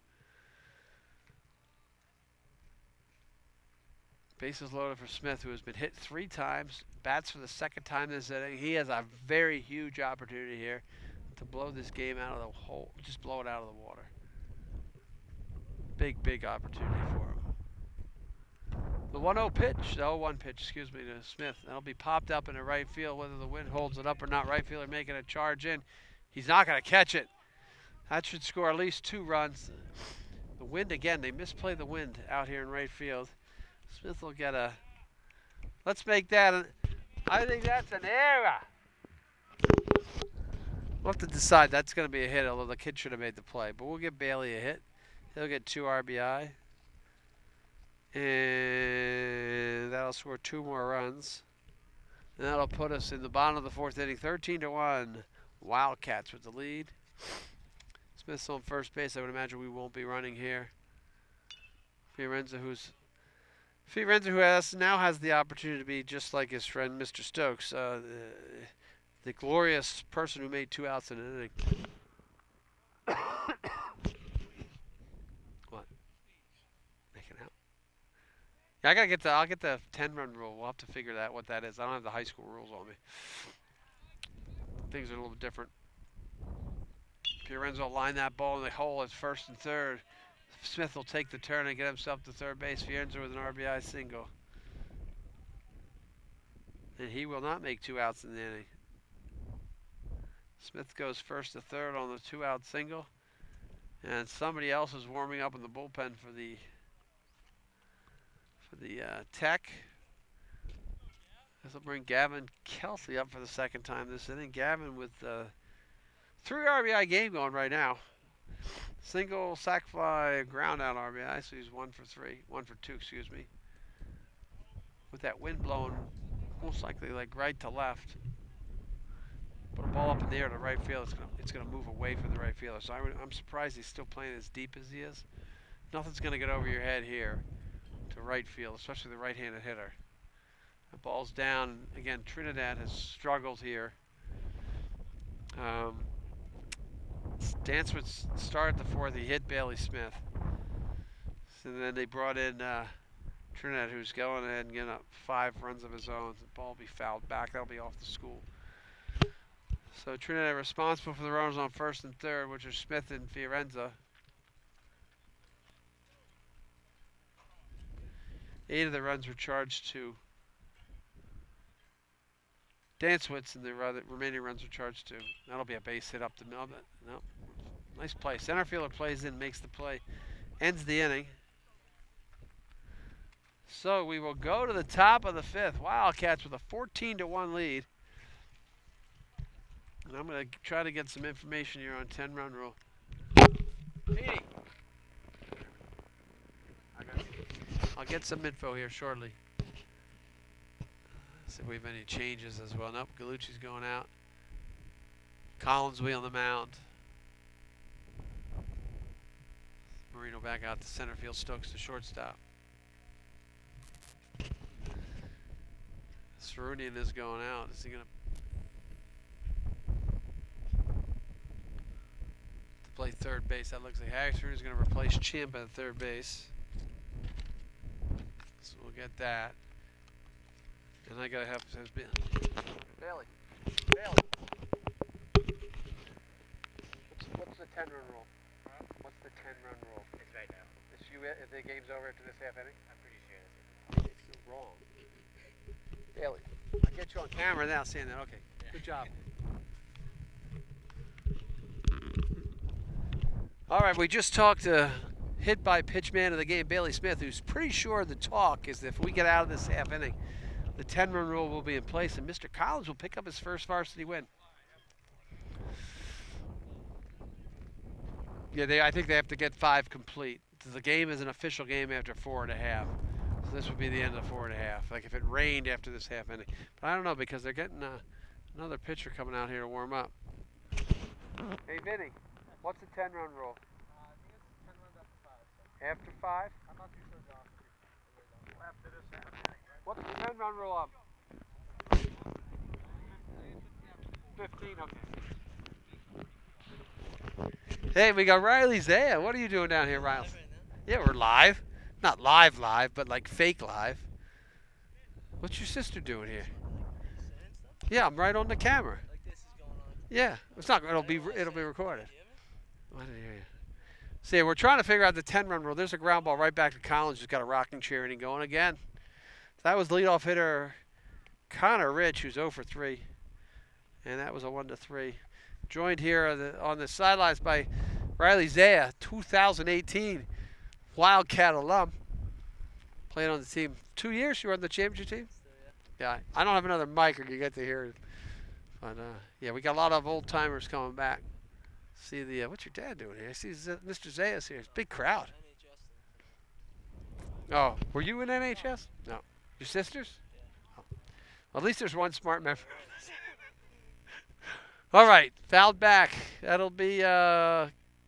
Bases loaded for Smith, who has been hit 3 times, bats for the 2nd time this inning. He has a very huge opportunity here to blow this game out of the hole, just blow it out of the water. Big opportunity for him. The 1-0 pitch, the 0-1 pitch, excuse me, to Smith. That'll be popped up into right field, whether the wind holds it up or not. Right fielder making a charge in. He's not going to catch it. That should score at least 2 runs. The wind again, they misplay the wind out here in right field. Smith will get a, let's make that, I think that's an error. We'll have to decide that's going to be a hit, although the kid should have made the play. But we'll give Bailey a hit. He'll get 2 RBI. And that'll score 2 more runs. And that'll put us in the bottom of the 4th inning, 13-1. Wildcats with the lead. Smith's on first base. I would imagine we won't be running here. Fiorenza, who now has the opportunity to be just like his friend Mr. Stokes, the glorious person who made 2 outs in an inning. What? Make it out? Yeah, I'll get the 10-run rule. We'll have to figure out what that is. I don't have the high school rules on me. Things are a little bit different. Fiorenza will line that ball in the hole at first and third. Smith will take the turn and get himself to third base. Fiorenza with an RBI single. And he will not make 2 outs in the inning. Smith goes first to third on the 2-out single. And somebody else is warming up in the bullpen for the Tech. This will bring Gavin Kelsey up for the 2nd time this inning. Gavin with 3 RBI game going right now. Single, sac fly, ground out RBI, so he's 1 for 2, excuse me. With that wind blowing most likely like right to left. Put a ball up in the air to right field, it's gonna move away from the right fielder. So I'm surprised he's still playing as deep as he is. Nothing's gonna get over your head here to right field, especially the right-handed hitter. The ball's down. Again, Trinidad has struggled here. Dance would start the 4th. He hit Bailey Smith. And then they brought in Trinidad, who's going ahead and getting up 5 runs of his own. The ball will be fouled back. That'll be off the school. So Trinidad responsible for the runners on 1st and 3rd, which are Smith and Fiorenza. 8 of the runs were charged to Dantzwitz, and the remaining runs are charged to. That'll be a base hit up the middle. No. Nice play. Center fielder plays in, makes the play, ends the inning. So we will go to the top of the 5th. Wildcats with a 14-1 lead. And I'm going to try to get some information here on 10-run rule. Petey. I'll get some info here shortly. See if we have any changes as well. Nope, Gallucci's going out. Collinsby on the mound. Marino back out to center field. Stokes to shortstop. Cerunian is going out. Is he going to play third base? That looks like Harrison is going to replace Chimp at third base. So we'll get that. And I got to have Bailey. What's the 10-run rule? What's the 10-run rule? It's right now. If the game's over after this half inning? I'm pretty sure that's it. It's wrong. Bailey, I'll get you on camera now saying that. Okay, good job. All right, we just talked to hit by pitch man of the game, Bailey Smith, who's pretty sure the talk is that if we get out of this half inning, the 10-run rule will be in place, and Mr. Collins will pick up his first varsity win. Yeah, I think they have to get 5 complete. The game is an official game after 4.5. So this would be the end of 4.5. Like if it rained after this half inning. But I don't know because they're getting another pitcher coming out here to warm up. Hey, Vinny, what's the 10-run rule? I think it's 10 runs after 5. So. After 5? I'm not too sure, John. After this half inning, right? What's the 10-run rule up? 15, okay. Hey, we got Riley Zaya. What are you doing down here, Riley? Yeah, we're live. Not live, but like fake live. What's your sister doing here? Yeah, I'm right on the camera. Like this is going on. Yeah, it's not. It'll be recorded. I didn't hear you. See, we're trying to figure out the 10-run rule. There's a ground ball right back to Collins, who's got a rocking chair and he going again. That was leadoff hitter Connor Rich, who's 0 for 3, and that was a 1-3. Joined here on the sidelines by Riley Zaya, 2018 Wildcat alum. Played on the team 2 years. You were on the championship team? Yeah, I don't have another mic or you get to hear it. But, yeah, we got a lot of old-timers coming back. See the, what's your dad doing here? I see Mr. Zaya's here. It's a big crowd. Oh, were you in NHS? No. Your sisters? Oh. Well, at least there's one smart member. All right, fouled back. That'll be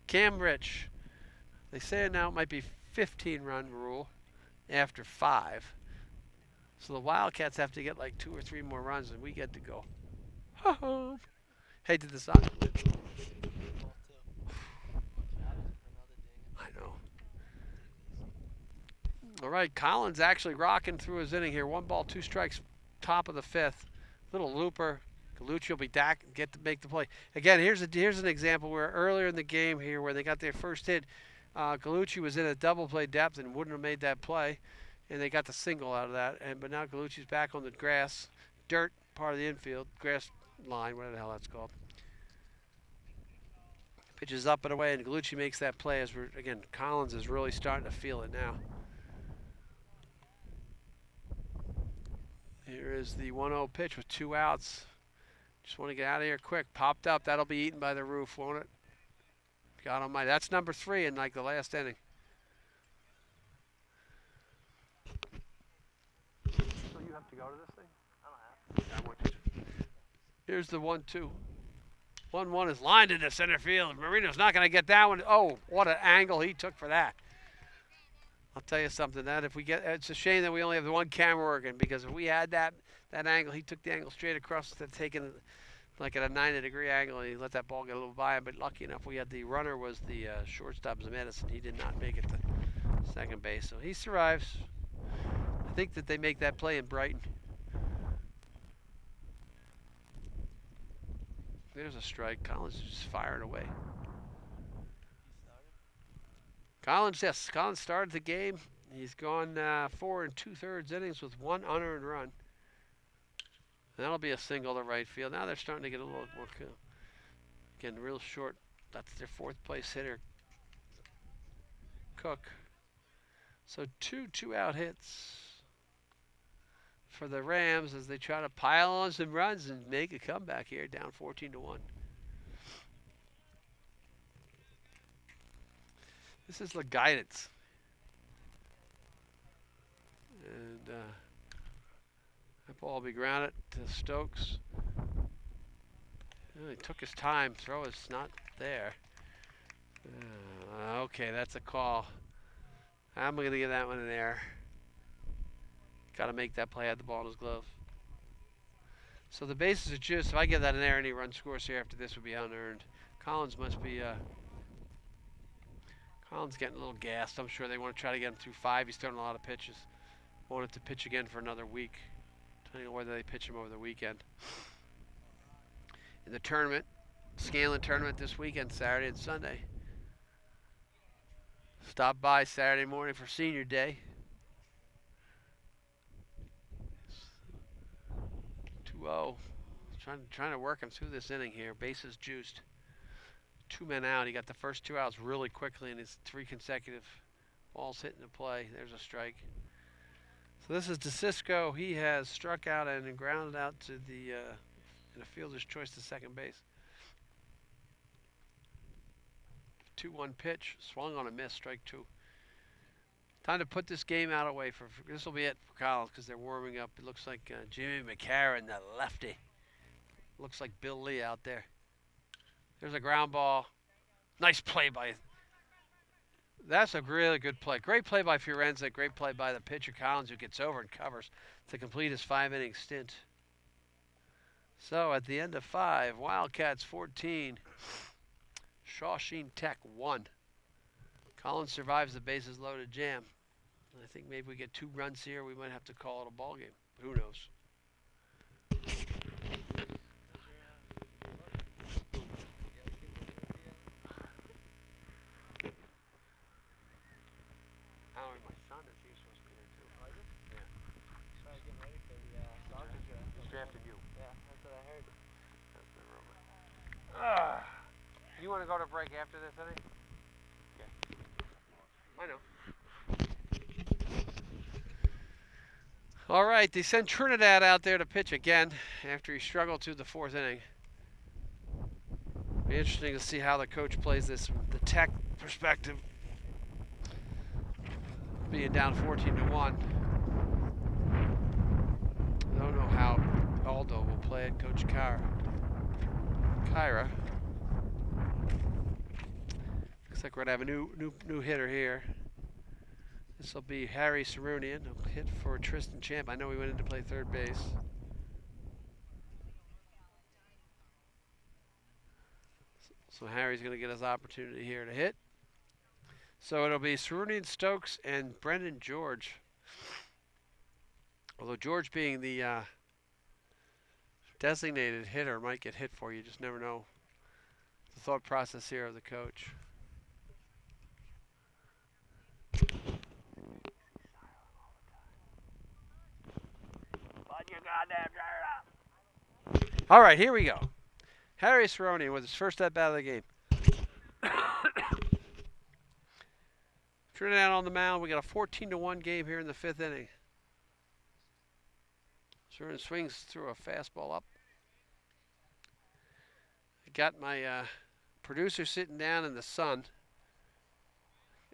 Cam Rich. They say now it might be 15-run rule after 5. So the Wildcats have to get like 2 or 3 more runs, and we get to go home. Hey, to the side. I know. All right, Collins actually rocking through his inning here. 1 ball, 2 strikes, top of the 5th. Little looper. Galucci will be back and get to make the play. Again, here's an example where earlier in the game here where they got their first hit, Galucci was in a double play depth and wouldn't have made that play, and they got the single out of that. But now Galucci's back on the grass, dirt part of the infield, grass line, whatever the hell that's called. Pitches up and away, and Galucci makes that play as again, Collins is really starting to feel it now. Here is the 1-0 pitch with 2 outs. Just want to get out of here quick. Popped up. That'll be eaten by the roof, won't it? God almighty. That's number 3 in like the last inning. So you have to go to this thing? I don't have. Yeah, I want you to. Here's the 1-2. 1-1 is lined into center field. Marino's not going to get that one. Oh, what an angle he took for that. I'll tell you something. That if we get, it's a shame that we only have the 1 camera working, because if we had that angle, he took the angle straight across, taking like at a 90-degree angle, and he let that ball get a little by him. But lucky enough, we had the runner was the shortstop Zemetis, and he did not make it to second base, so he survives. I think that they make that play in Brighton. There's a strike. Collins is just firing away. Collins, yes, Collins started the game. He's gone 4 2/3 innings with 1 unearned run. And that'll be a single to right field. Now they're starting to get a little more cool. Again, real short. That's their 4th place hitter, Cook. So 2 2-out hits for the Rams as they try to pile on some runs and make a comeback here, down 14-1. This is the guidance. And that ball will be grounded to Stokes. He took his time. Throw is not there. Okay, that's a call. I'm going to get that one in there. Got to make that play. Had the ball in his glove. So the bases are juiced. If I get that in there, any run scores here after this would be unearned. Collins must be. Collins getting a little gassed. I'm sure they want to try to get him through 5. He's throwing a lot of pitches. Wanted to pitch again for another week, depending on whether they pitch him over the weekend. In the tournament, Scanlon tournament this weekend, Saturday and Sunday. Stop by Saturday morning for senior day. 2-0. Trying to work him through this inning here. Bases juiced. 2 men out. He got the first 2 outs really quickly, and his 3 consecutive balls hitting the play. There's a strike. So this is DeCisco. He has struck out and grounded out to the in a fielder's choice to second base. 2-1 pitch, swung on a miss, strike 2. Time to put this game out away. This will be it for Collins because they're warming up. It looks like Jimmy McCarron, the lefty. Looks like Bill Lee out there. There's a ground ball. Nice play by. That's a really good play. Great play by Fiorenza. Great play by the pitcher Collins, who gets over and covers to complete his 5-inning stint. So at the end of 5, Wildcats 14, Shawsheen Tech 1. Collins survives the bases loaded jam. I think maybe we get 2 runs here. We might have to call it a ball game. Who knows? You want to go to break after this, I think? Yeah. I know. All right, they send Trinidad out there to pitch again after he struggled through the 4th inning. Be interesting to see how the coach plays this from the Tech perspective. Being down 14-1. I don't know how Aldo will play it, Coach Kyra. Looks like we're gonna have a new hitter here. This will be Harry Sarunian. He'll hit for Tristan Champ. I know he went in to play third base. So Harry's gonna get his opportunity here to hit. So it'll be Sarunian, Stokes, and Brendan George. Although George being the designated hitter might get hit for you. Just never know the thought process here of the coach. All right, here we go. Harry Saronian with his first at bat of the game. Trinidad on the mound. We got a 14-1 game here in the 5th inning. Saronian swings through a fastball up. I got my producer sitting down in the sun.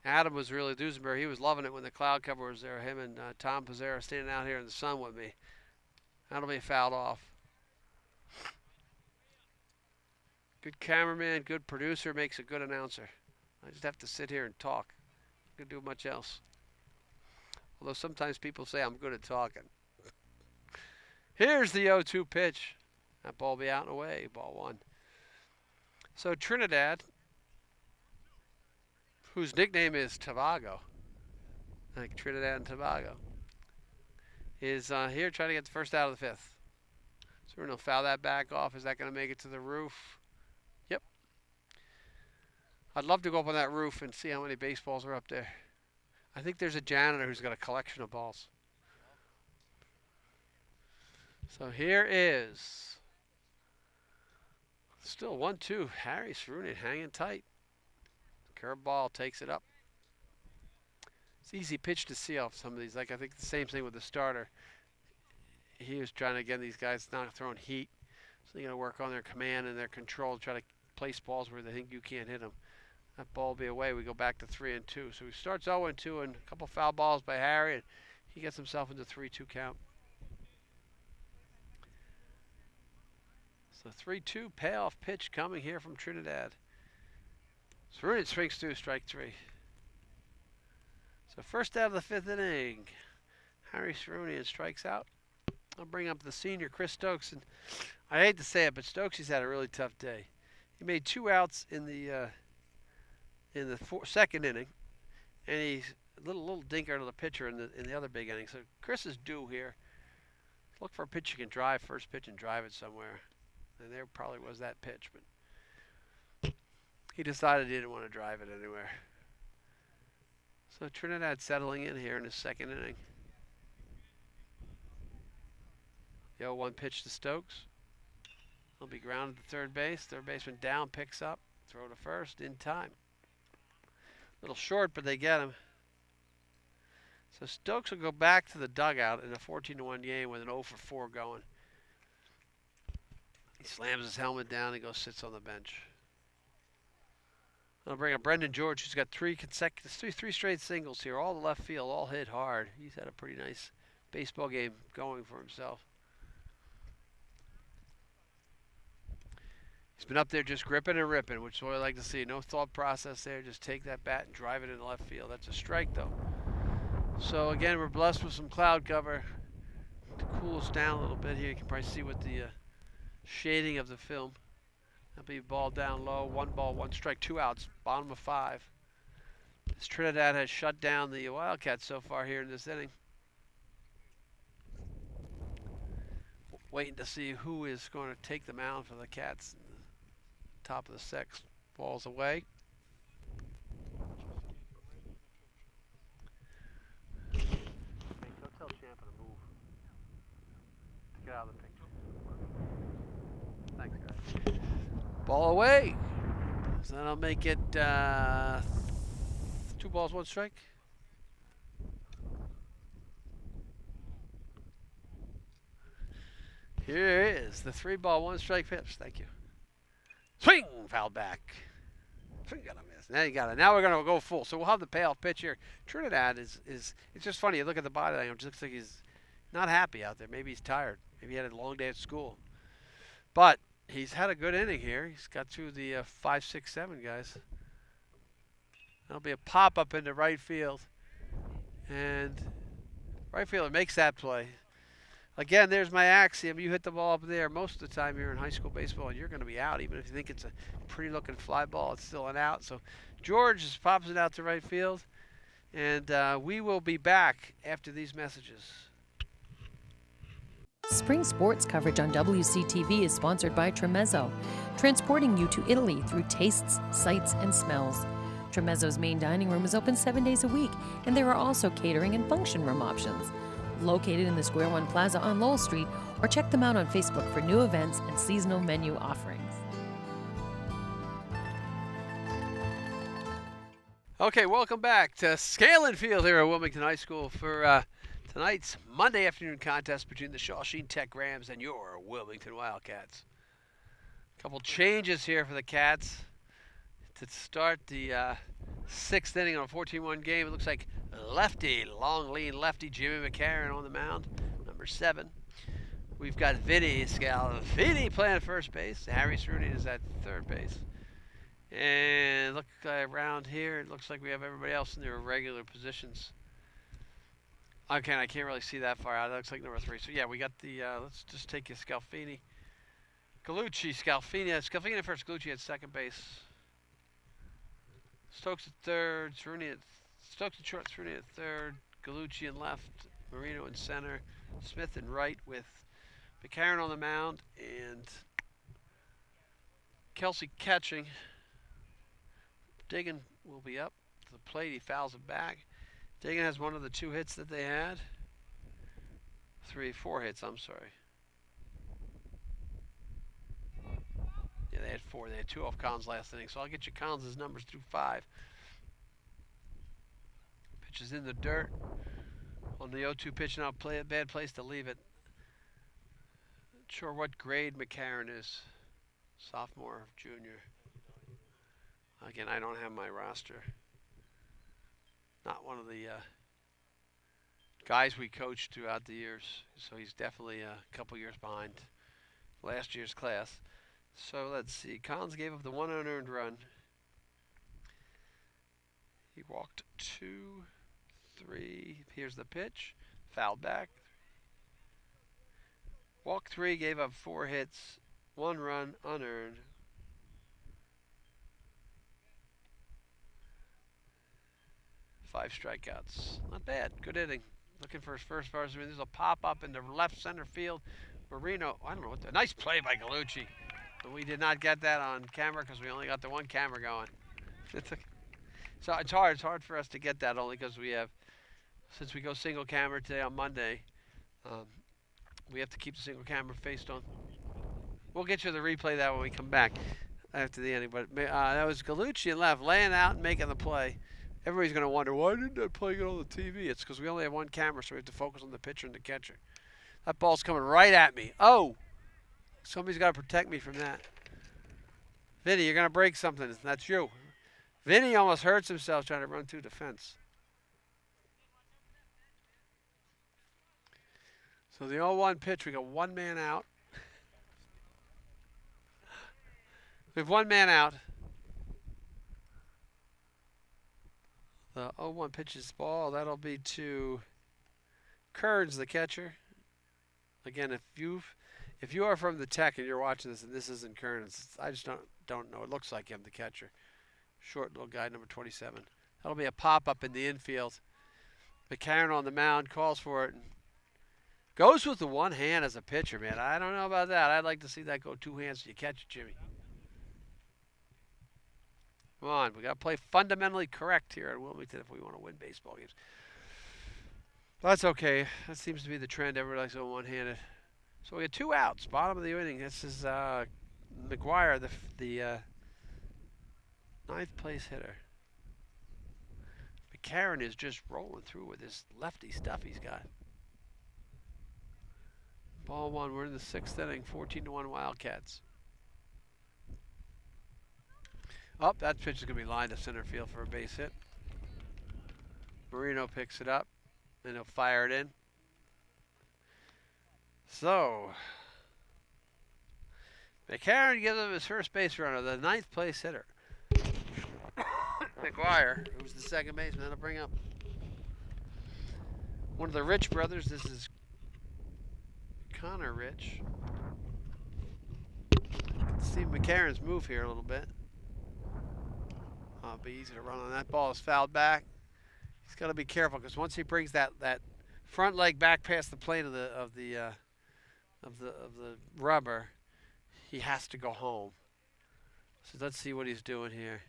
Adam was really Duesenberg. He was loving it when the cloud cover was there. Him and Tom Pizzaro standing out here in the sun with me. That'll be fouled off. Good cameraman, good producer, makes a good announcer. I just have to sit here and talk. I can do much else. Although sometimes people say I'm good at talking. Here's the 0-2 pitch. That ball be out and away. Ball 1. So Trinidad, whose nickname is Tobago, like Trinidad and Tobago, is here trying to get the first out of the 5th. So we're going to foul that back off. Is that going to make it to the roof? Yep. I'd love to go up on that roof and see how many baseballs are up there. I think there's a janitor who's got a collection of balls. So here is still 1-2. Harry Sarunian hanging tight. Curveball takes it up. It's easy pitch to see off some of these. Like I think the same thing with the starter. He was trying to get these guys not throwing heat. So they're going to work on their command and their control, try to place balls where they think you can't hit them. That ball will be away. We go back to 3-2. So he starts 0-2 and a couple foul balls by Harry, and he gets himself into 3-2 count. So 3-2 payoff pitch coming here from Trinidad. Cerunian swings 2, strike 3. So first out of the 5th inning, Harry Cerunian strikes out. I'll bring up the senior, Chris Stokes. And I hate to say it, but Stokes had a really tough day. He made 2 outs in the second inning, and he's a little dinker to the pitcher in the other big inning. So Chris is due here. Look for a pitch you can drive, first pitch, and drive it somewhere. And there probably was that pitch, but he decided he didn't want to drive it anywhere. So Trinidad settling in here in his second inning. The 0-1 pitch to Stokes. He'll be grounded to third base. Third baseman down, picks up, throw to first in time. A little short, but they get him. So Stokes will go back to the dugout in a 14-1 game with an 0-for-4 going. He slams his helmet down and goes sits on the bench. I'll bring up Brendan George, who's got three straight singles here, all to left field, all hit hard. He's had a pretty nice baseball game going for himself. He's been up there just gripping and ripping, which is what I like to see. No thought process there. Just take that bat and drive it into left field. That's a strike, though. So, again, we're blessed with some cloud cover to cool us down a little bit here. You can probably see with the shading of the film. That'll be ball down low. 1 ball, 1 strike, 2 outs. Bottom of 5. As Trinidad has shut down the Wildcats so far here in this inning. Waiting to see who is going to take the mound for the Cats. Top of the 6th. Ball's away. Hey, go tell Champa to move. Get out of the picture. Thanks, guys. Ball away. So that'll make it 2 balls, 1 strike. Here is the 3-ball, 1 strike pitch. Thank you. Swing, foul back. Swing, got a miss. Now you got it. Now we're gonna go full. So we'll have the payoff pitch here. Trinidad is it's just funny. You look at the body language. It looks like he's not happy out there. Maybe he's tired. Maybe he had a long day at school. But he's had a good inning here. He's got through the 5, 6, 7 guys. That'll be a pop up into right field, and right fielder makes that play. Again, there's my axiom. You hit the ball up there most of the time you're in high school baseball, and you're going to be out. Even if you think it's a pretty-looking fly ball, it's still an out. So George just pops it out to right field, and we will be back after these messages. Spring sports coverage on WCTV is sponsored by Tremezzo, transporting you to Italy through tastes, sights, and smells. Tremezzo's main dining room is open 7 days a week, and there are also catering and function room options. Located in the Square One Plaza on Lowell Street, or check them out on Facebook for new events and seasonal menu offerings. Okay, welcome back to Scaling Field here at Wilmington High School for tonight's Monday afternoon contest between the Shawsheen Tech Rams and your Wilmington Wildcats. A couple changes here for the Cats to start the 6th inning on a 14-1 game. It looks like lefty, long, lean lefty Jimmy McCarron on the mound, number 7. We've got Vinny Scalfini playing at first base. Harry Cerunian is at third base. And look around here, it looks like we have everybody else in their regular positions. Okay, I can't really see that far out. That looks like number 3. So yeah, we got the, let's just take you Scalfini. Scalfini at first, Galucci at second base. Stokes at third, Stokes at short, Cerunian at third, Galucci in left, Marino in center, Smith in right with McCarron on the mound, and Kelsey catching. Diggin will be up to the plate. He fouls it back. Diggin has one of the 2 hits that they had. 4 hits, I'm sorry. Yeah, they had 4. They had 2 off Collins last inning. So I'll get you Collins' numbers through 5. Pitch is in the dirt on the 0-2 pitch. Now play a bad place to leave it. Not sure what grade McCarron is. Sophomore, junior. Again, I don't have my roster. Not one of the guys we coached throughout the years. So he's definitely a couple years behind last year's class. So let's see. Collins gave up the 1 unearned run. walked 2, 3. Here's the pitch. Fouled back. Walked 3, gave up 4 hits, 1 run, unearned. Five strikeouts. Not bad. Good inning. Looking for his first varsity win. There's a pop up in the left center field. Marino, I don't know what the nice play by Gallucci. But we did not get that on camera because we only got the one camera going. So it's hard. It's hard for us to get that only because we have, since we go single camera today on Monday, we have to keep the single camera faced on. We'll get you the replay of that when we come back after the inning. But that was Gallucci in left, laying out and making the play. Everybody's going to wonder, why didn't that play get on the TV? It's because we only have one camera, so we have to focus on the pitcher and the catcher. That ball's coming right at me. Oh! Somebody's got to protect me from that. Vinny, you're going to break something. That's you. Vinny almost hurts himself trying to run through the fence. So the 0-1 pitch, we got one man out. We have one man out. The 0-1 pitches ball. That'll be to Kearns, the catcher. Again, if you are from the Tech and you're watching this and this isn't Kearns, I just don't know. It looks like him, the catcher. Short little guy, number 27. That'll be a pop-up in the infield. McCarron on the mound calls for it. And goes with the one hand as a pitcher, man. I don't know about that. I'd like to see that go two hands so you catch it, Jimmy. Come on, we got to play fundamentally correct here at Wilmington if we want to win baseball games. But that's okay. That seems to be the trend. Everybody likes going one-handed. So we got 2 outs, bottom of the inning. This is McGuire, the 9th place hitter. McCarron is just rolling through with this lefty stuff he's got. Ball 1. We're in the 6th inning. 14-1 Wildcats. Oh, that pitch is going to be lined to center field for a base hit. Marino picks it up, and he'll fire it in. So, McCarron gives him his first base runner, the 9th place hitter. McGuire, who's the second baseman, that'll bring up one of the Rich brothers. This is Connor Rich. See McCarron's move here a little bit. It'll be easy to run on. That ball is fouled back. He's got to be careful because once he brings that front leg back past the plane of the rubber, he has to go home. So let's see what he's doing here.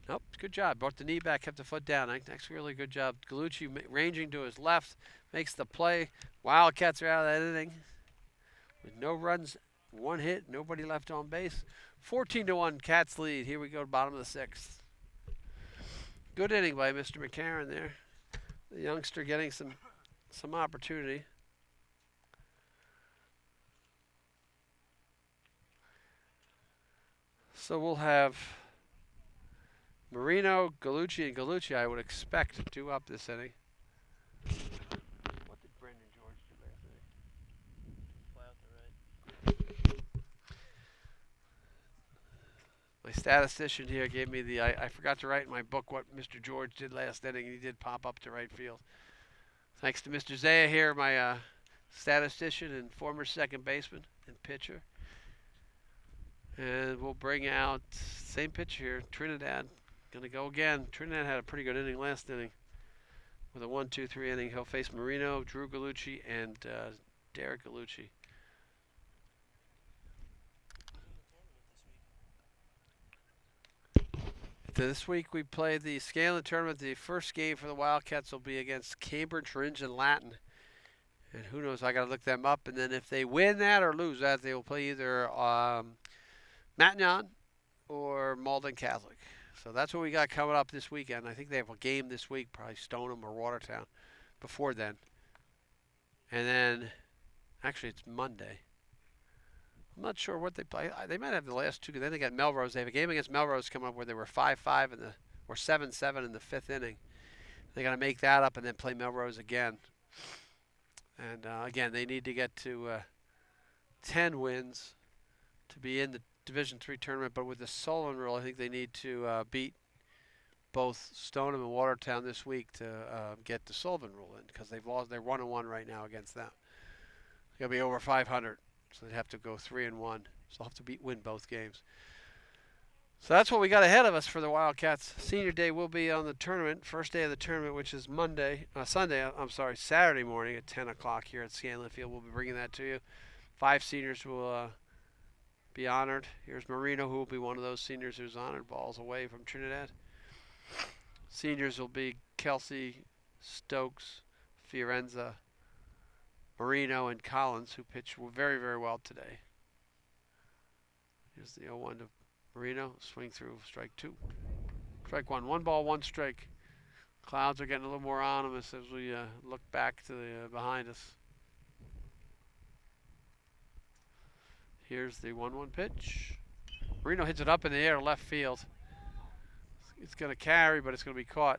Nope, good job. Brought the knee back, kept the foot down. That's really good job. Gallucci ranging to his left, makes the play. Wildcats are out of that inning with no runs, 1 hit, nobody left on base. 14-1 Cats lead. Here we go, bottom of the 6th. Good inning by Mr. McCarron there. The youngster getting some opportunity. So we'll have Marino, Gallucci, and Gallucci, I would expect, 2 up this inning. What did Brendan George do last inning? Fly out the right. My statistician here gave me I forgot to write in my book what Mr. George did last inning, and he did pop up to right field. Thanks to Mr. Zaya here, my statistician and former second baseman and pitcher. And we'll bring out same pitcher here, Trinidad. Gonna go again. Trinidad had a pretty good inning last inning with a 1-2-3 inning. He'll face Marino, Drew Gallucci, and Derek Gallucci. This week we play the Scanlon tournament. The first game for the Wildcats will be against Cambridge Rindge and Latin. And who knows, I got to look them up. And then if they win that or lose that, they will play either Matignon or Malden Catholic. So that's what we got coming up this weekend. I think they have a game this week, probably Stoneham or Watertown before then. And then, actually it's Monday. I'm not sure what they play. They might have the last 2. Then they got Melrose. They have a game against Melrose coming up where they were 5-5 or 7-7 in the 5th inning. They got to make that up and then play Melrose again. And again, they need to get to 10 wins to be in the Division III tournament. But with the Solon rule, I think they need to beat both Stoneham and Watertown this week to get the Sullivan rule in because they've lost. They're 1-1 right now against them. They'll be over 500, so they'd have to go 3-1. So they'll have to win both games. So that's what we got ahead of us for the Wildcats. Senior Day will be on the tournament, first day of the tournament, which is Saturday morning at 10 o'clock here at Scanlon Field. We'll be bringing that to you. 5 seniors will be honored. Here's Marino, who will be one of those seniors who's honored. Balls away from Trinidad. Seniors will be Kelsey, Stokes, Fiorenza, Marino, and Collins, who pitched very, very well today. Here's the 0-1 to Marino, swing through, strike 2. Strike 1. 1 ball, 1 strike. Clouds are getting a little more ominous as we look back to the behind us. Here's the 1-1 pitch. Marino hits it up in the air, left field. It's going to carry, but it's going to be caught.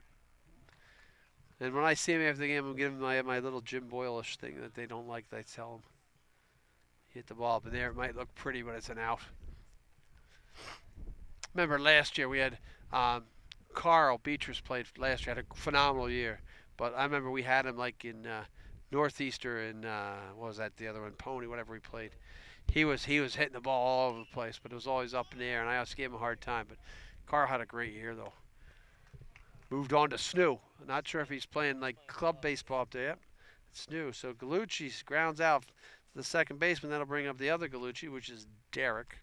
And when I see him after the game, I'm giving him my little Jim Boyle-ish thing that they don't like. I tell him, hit the ball up in there. It might look pretty, but it's an out. Remember last year we had Carl Beatrice played last year, had a phenomenal year. But I remember we had him like in Northeaster and what was that, the other one, Pony, whatever we played. He was hitting the ball all over the place, but it was always up in the air, and I always gave him a hard time. But Carl had a great year, though. Moved on to Snoo. Not sure if he's playing like club baseball up there. Yep, it's Snoo. So Gallucci grounds out the second baseman. That'll bring up the other Gallucci, which is Derek.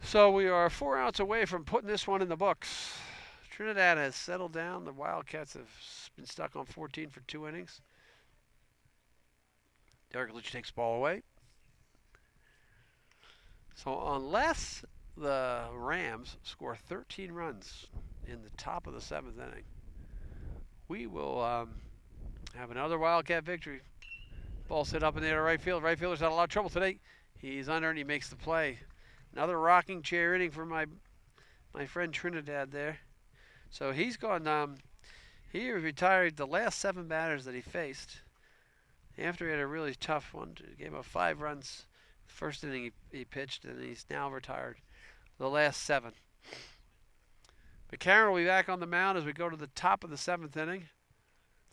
So we are 4 outs away from putting this one in the books. Trinidad has settled down. The Wildcats have been stuck on 14 for 2 innings. Derek Gallucci takes the ball away. So unless the Rams score 13 runs in the top of the 7th inning, we will have another Wildcat victory. Ball's hit up in the air to right field. Right fielder's had a lot of trouble today. He's under and he makes the play. Another rocking chair inning for my friend Trinidad there. So he's gone. He retired the last 7 batters that he faced after he had a really tough one. He gave up 5 runs the first inning he pitched, and he's now retired the last 7. But Karen will be back on the mound as we go to the top of the 7th inning.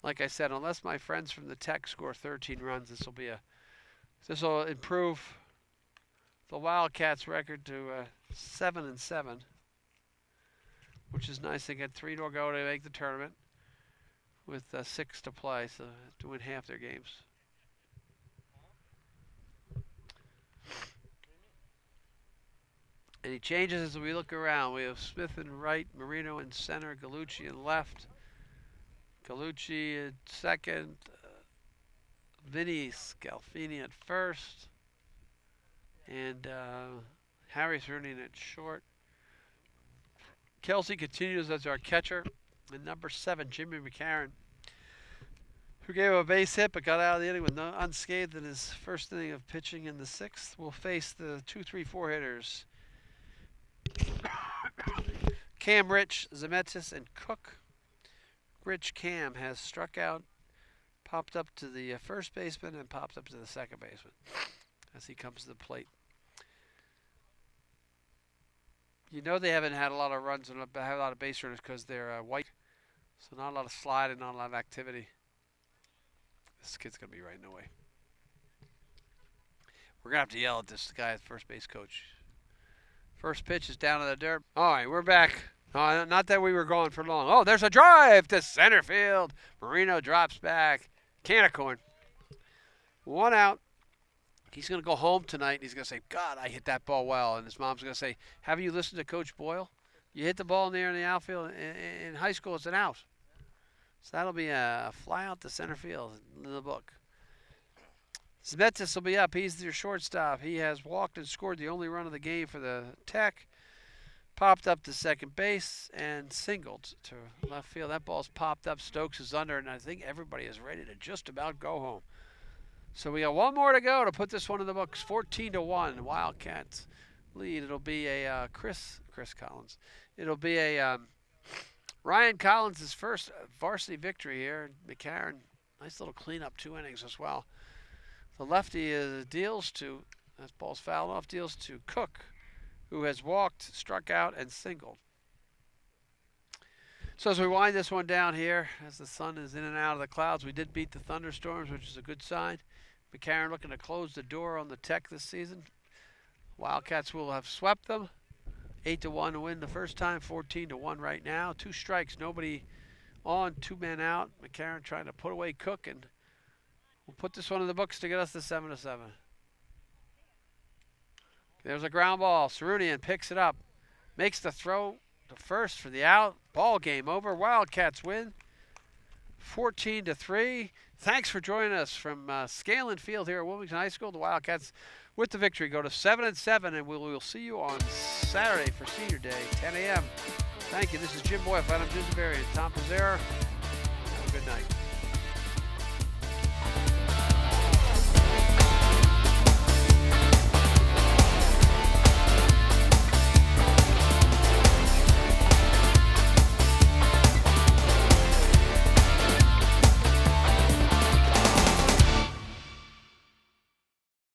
Like I said, unless my friends from the Tech score 13 runs, this will improve the Wildcats' record to 7-7, which is nice. They get 3 to go to make the tournament with 6 to play, so to win half their games. Any changes as we look around? We have Smith in right, Marino in center, Gallucci in left, Gallucci at second, Vinny Scalfini at first, and Harry Cerunian at short. Kelsey continues as our catcher, and number 7, Jimmy McCarron, who gave a base hit but got out of the inning with unscathed in his first inning of pitching in the 6th, will face the 2-3-4 hitters Cam, Rich, Zemetis, and Cook. Rich Cam has struck out, popped up to the first baseman, and popped up to the second baseman as he comes to the plate. You know they haven't had a lot of runs and have a lot of base runners because they're white, so not a lot of sliding, not a lot of activity. This kid's going to be right in the way. We're going to have to yell at this guy at first base coach. First pitch is down in the dirt. All right, we're back. Not that we were gone for long. Oh, there's a drive to center field. Marino drops back. Can of corn. 1 out. He's going to go home tonight, and he's going to say, God, I hit that ball well. And his mom's going to say, have you listened to Coach Boyle? You hit the ball in there in the outfield. In high school, it's an out. So that'll be a fly out to center field in the book. Zemetis will be up. He's their shortstop. He has walked and scored the only run of the game for the Tech. Popped up to second base and singled to left field. That ball's popped up. Stokes is under, and I think everybody is ready to just about go home. So we got 1 more to go to put this one in the books. 14-1, Wildcats lead. It'll be a Chris Collins. It'll be a Ryan Collins' first varsity victory here. McCarron, nice little cleanup, 2 innings as well. The lefty deals to, that ball's fouled off, deals to Cook, who has walked, struck out, and singled. So as we wind this one down here, as the sun is in and out of the clouds, we did beat the thunderstorms, which is a good sign. McCarran looking to close the door on the Tech this season. Wildcats will have swept them. 8-1 to win the first time, 14-1 right now. 2 strikes, nobody on, 2 men out. McCarran trying to put away Cook, and we'll put this one in the books to get us to 7-7. There's a ground ball. Sarunian picks it up, makes the throw to first for the out. Ball game over. Wildcats win 14-3. Thanks for joining us from Scanlon Field here at Wilmington High School. The Wildcats with the victory go to 7-7, and we'll see you on Saturday for Senior Day, 10 a.m. Thank you. This is Jim Boyle, Adam Dusenberry, and Tom Pizzera.